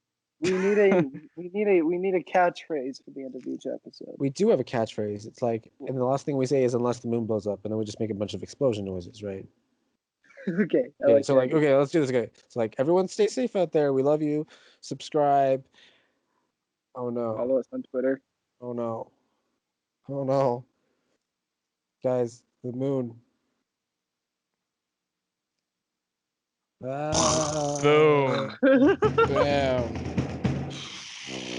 We need a catchphrase for the end of each episode. we do have a catchphrase. It's like, and the last thing we say is "unless the moon blows up," and then we just make a bunch of explosion noises, right? Okay. I Okay, like so that. like, okay, let's do this. Okay, so like, everyone, stay safe out there. We love you. Subscribe. Oh no! Follow us on Twitter. Oh no! Oh no! Guys, the moon. Ah. Boom. Bam.